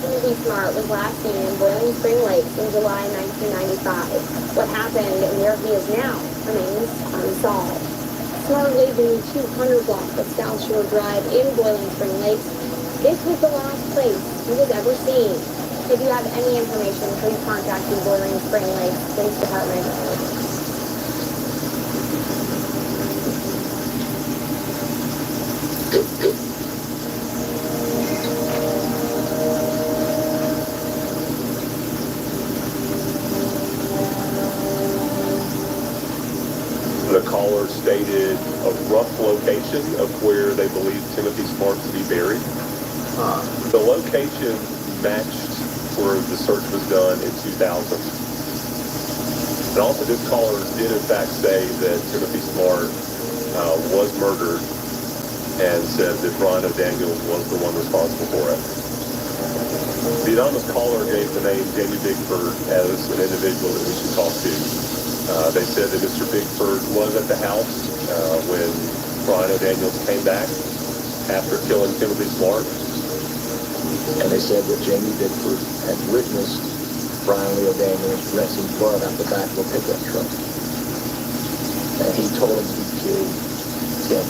Timothy Smart was last seen in Boiling Spring Lakes in July 1995. What happened and where he is now remains unsolved. Smart lived in the 200 block of South Shore Drive in Boiling Spring Lakes. This was the last place he was ever seen. If you have any information, please contact the Boiling Spring Lakes Police Department. The caller stated a rough location of where they believe Timothy Smart to be buried. The location matched where the search was done in 2000. And also this caller did in fact say that Timothy Smart was murdered and said that Brian O'Daniels was the one responsible for it. The anonymous caller gave the name Jamie Bigford as an individual that we should talk to. They said that Mr. Bigford was at the house when Brian O'Daniels came back after killing Timothy Smart. And they said that Jamie Bigford had witnessed Brian O'Daniels rinsing blood out the back of a pickup truck. And he told him he killed Tim.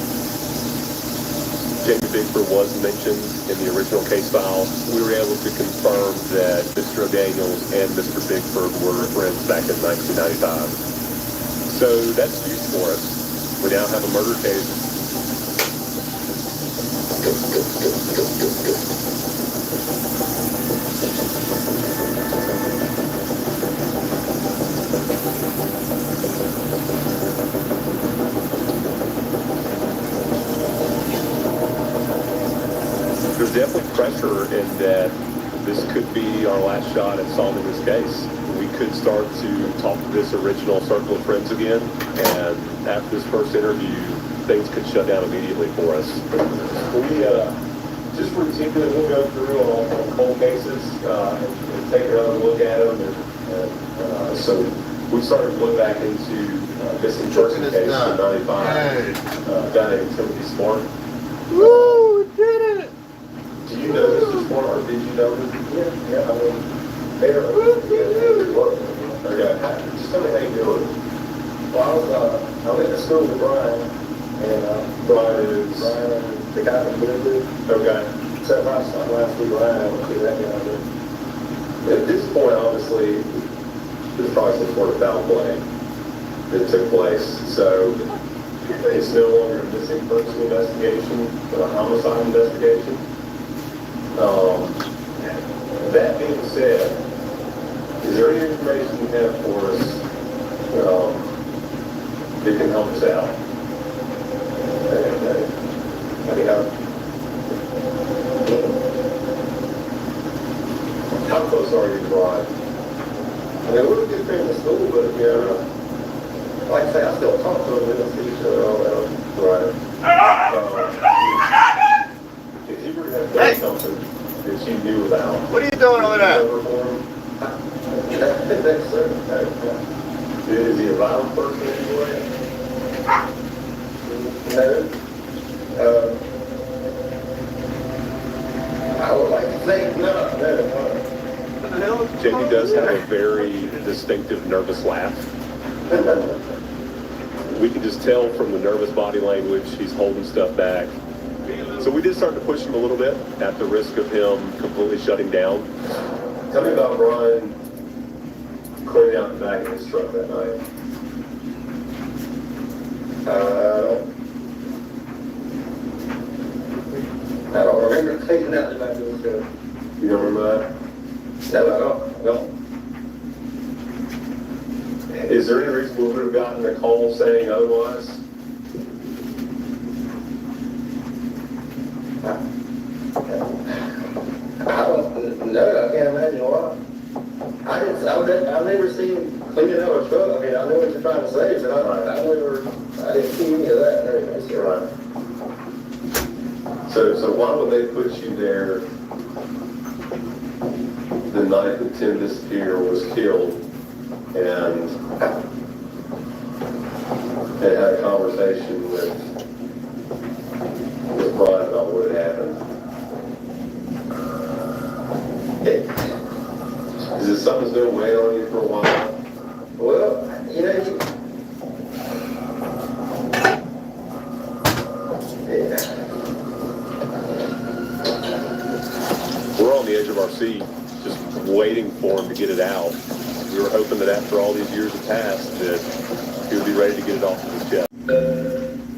Jamie Bigford was mentioned in the original case file. We were able to confirm that Mr. O'Daniels and Mr. Bigford were friends back in 1995. So that's huge for us. We now have a murder case. There's definitely pressure in that this could be our last shot at solving this case. We could start to talk to this original circle of friends again, and after this first interview, things could shut down immediately for us. We just routinely we'll go through all cold cases and take another look at them, and so we started to look back into missing person case in 95, guy named Timothy Smart. Woo! Did it! Do you know Mr. Smart, or did you know him? Yeah, I mean, they're Okay. Just tell me how you doing. Well, I went to school with Brian, and Brian is the guy from Blue. okay. So if I saw last week, Brian, I would see that guy there. At this point, obviously, there's probably some sort of foul play that took place. So it's no longer a missing person investigation, but a homicide investigation. That being said, is there any information you have for us that can help us out? How close are you to Brian? We're good friends in school, but like I say, I still talk to him. We don't see each other all that often. If you were to have done something that you knew about, What are you doing over there? Is he a violent person anyway? No. I would like to think no. Jamie does have a very distinctive nervous laugh. We can just tell from the nervous body language, he's holding stuff back. So we did start to push him a little bit at the risk of him completely shutting down. Tell me about Brian clearing out the back of his truck that night. I don't remember cleaning out the back of his truck. You don't remember that? No, I don't. No. Is there any reason we would have gotten a call saying otherwise? I don't know. I can't imagine why. I've never seen him cleaning out a truck. I mean, I know what you're trying to say, but I didn't see any of that. Right. So why would they put you there the night that Tim disappeared or was killed and had a conversation with Brian about what had happened? Is it something that's been weighing on you for a while? Well, We're on the edge of our seat, just waiting for him to get it out. We were hoping that after all these years have passed, that he would be ready to get it off of his chest.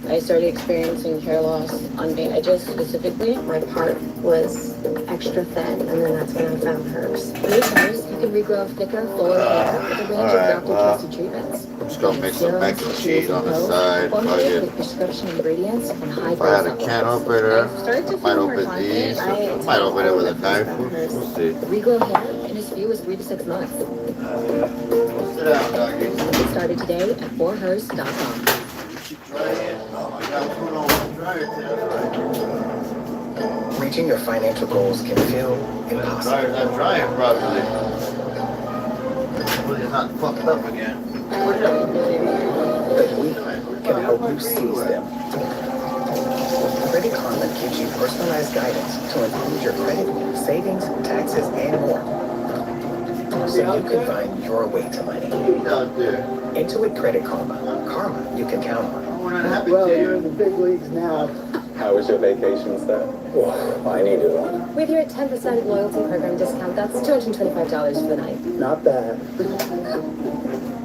I started experiencing hair loss on my edges specifically. My part was extra thin, and then that's when I found hers. With hers, you can regrow thicker, fuller hair with a range of doctor-trusted treatments. I'm just gonna make some mac and cheese on the side. With prescription ingredients and high If I had a can opener, I might open these. I might open it with a knife. We'll see. Regrow hair in as few as 3 to 6 months. Sit down, doggy. Get started today at forhers.com. Reaching your financial goals can feel impossible. Not drying properly. It's not fucked up again. But we can help you seize them. Credit Karma gives you personalized guidance to improve your credit, savings, taxes, and more. So you can find your way to money. Intuit Credit Karma. Karma you can count on. Well, you're in the big leagues now. How was your vacation, Steph? Oh, I needed one. With your 10% loyalty program discount, that's $225 for the night. Not bad.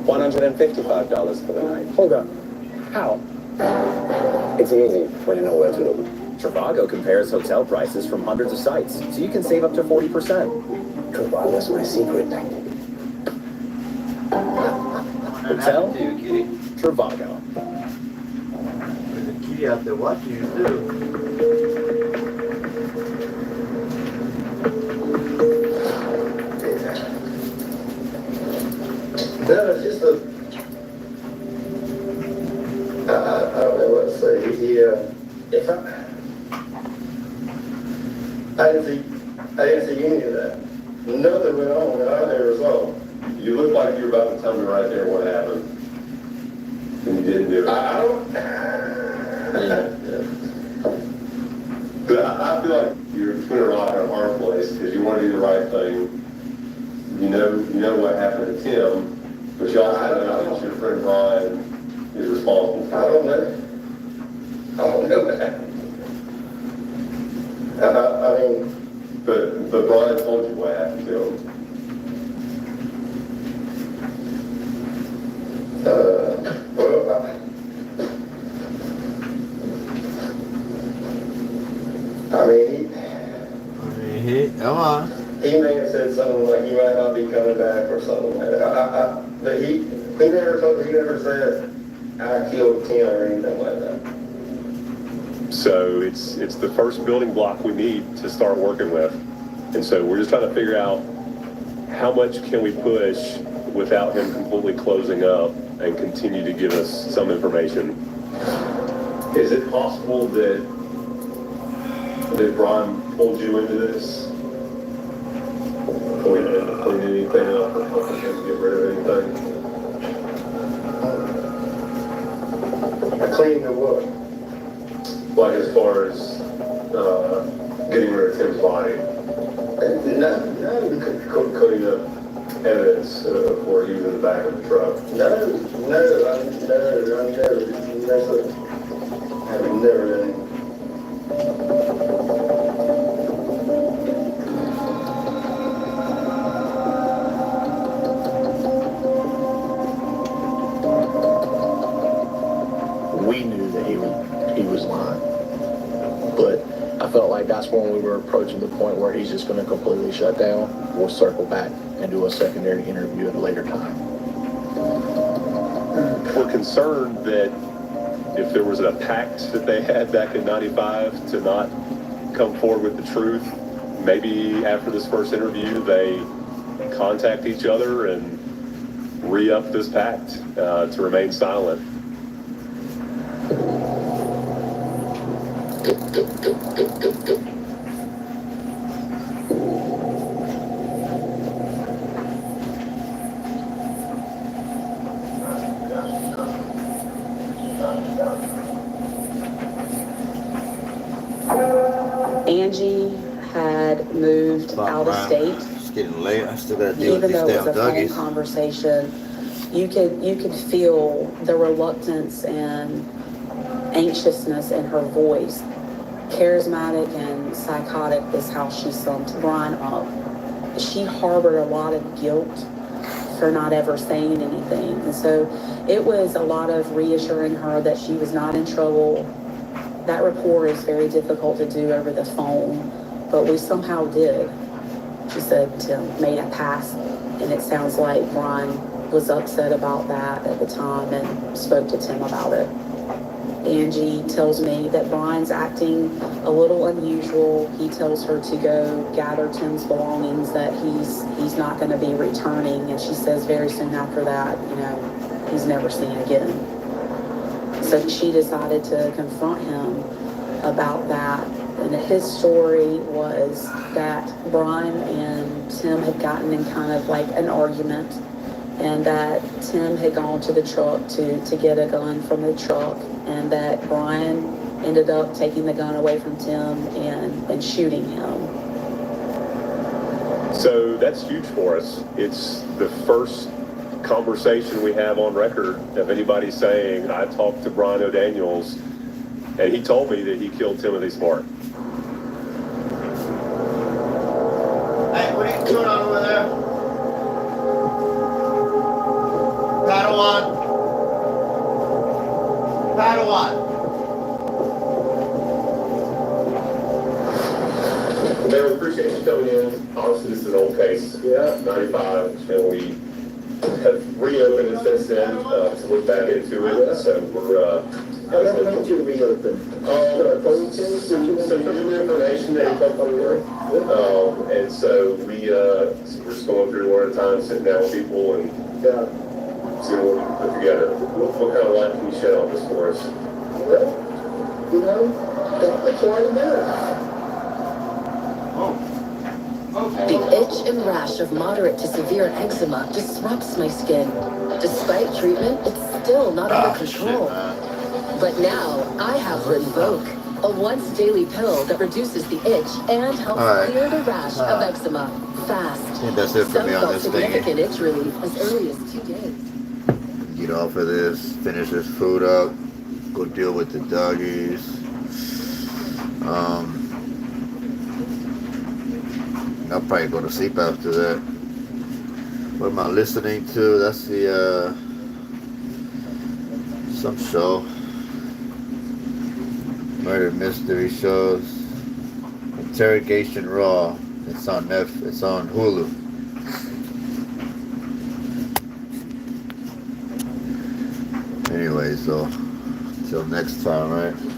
$155 for the night. Hold up. How? It's easy when you know where to look. Trivago compares hotel prices from hundreds of sites, so you can save up to 40%. Trivago's my secret. Hotel? Trivago. There's a kitty out there watching you too. No, it's just I don't know what to say. I didn't see any of that. Nothing went on that I never saw. You look like you were about to tell me right there what happened. And you didn't do it. I don't. But I feel like you're between a rock and a hard place because you want to do the right thing. You know what happened to Tim, but you also know that your friend Brian is responsible. I don't know that. I mean, but Brian told you what happened to him. never said I killed Tim or anything like that. So it's the first building block we need to start working with. And so we're just trying to figure out how much can we push without him completely closing up and continue to give us some information. Is it possible that Brian pulled you into this? We didn't clean anything up or help him get rid of anything? I cleaned the wood. Like as far as getting rid of Tim's body? No, Cleaning up evidence for you in the back of the truck? I've never done it. We knew that he was lying. But I felt like that's when we were approaching the point where he's just going to completely shut down. We'll circle back and do a secondary interview at a later time. We're concerned that if there was a pact that they had back in '95 to not come forward with the truth, maybe after this first interview they contact each other and re-up this pact to remain silent. Angie had moved out of state. It's getting late. I still gotta deal with Even these though it damn was a phone doggies. conversation, you could feel the reluctance and anxiousness in her voice. Charismatic and psychotic is how she summed Brian up. She harbored a lot of guilt for not ever saying anything. And so it was a lot of reassuring her that she was not in trouble. That rapport is very difficult to do over the phone, but we somehow did. She said Tim made a pass, and it sounds like Brian was upset about that at the time and spoke to Tim about it. Angie tells me that Brian's acting a little unusual. He tells her to go gather Tim's belongings, that he's not going to be returning, and she says very soon after that, he's never seen again. So she decided to confront him about that. And his story was that Brian and Tim had gotten in kind of like an argument, and that Tim had gone to the truck to get a gun from the truck, and that Brian ended up taking the gun away from Tim and shooting him. So that's huge for us. It's the first conversation we have on record of anybody saying, I talked to Brian O'Daniels and he told me that he killed Timothy Smart. Hey, what are you doing over there? Padawan. Man, we appreciate you coming in. Obviously, this is an old case. Yeah. 95, and we have reopened it since then to look back into it. So we're How did you reopen? Some new information that he come through. And so we're just going through one at a time, sitting down with people and seeing what we can put together. What kind of light can you shed on this for us? Well, that's why I'm there. The itch and rash of moderate to severe eczema disrupts my skin. Despite treatment, it's still not under control. But now I have Rinvoq, a once daily pill that reduces the itch and helps clear the rash of eczema fast. I think that's it for me on this thing. Significant itch relief as early as 2 days. Get off of this, finish this food up, go deal with the doggies. I'll probably go to sleep after that. What am I listening to? That's the some show. Murder mystery shows. Interrogation Raw. It's on It's on Hulu. so till next time, right?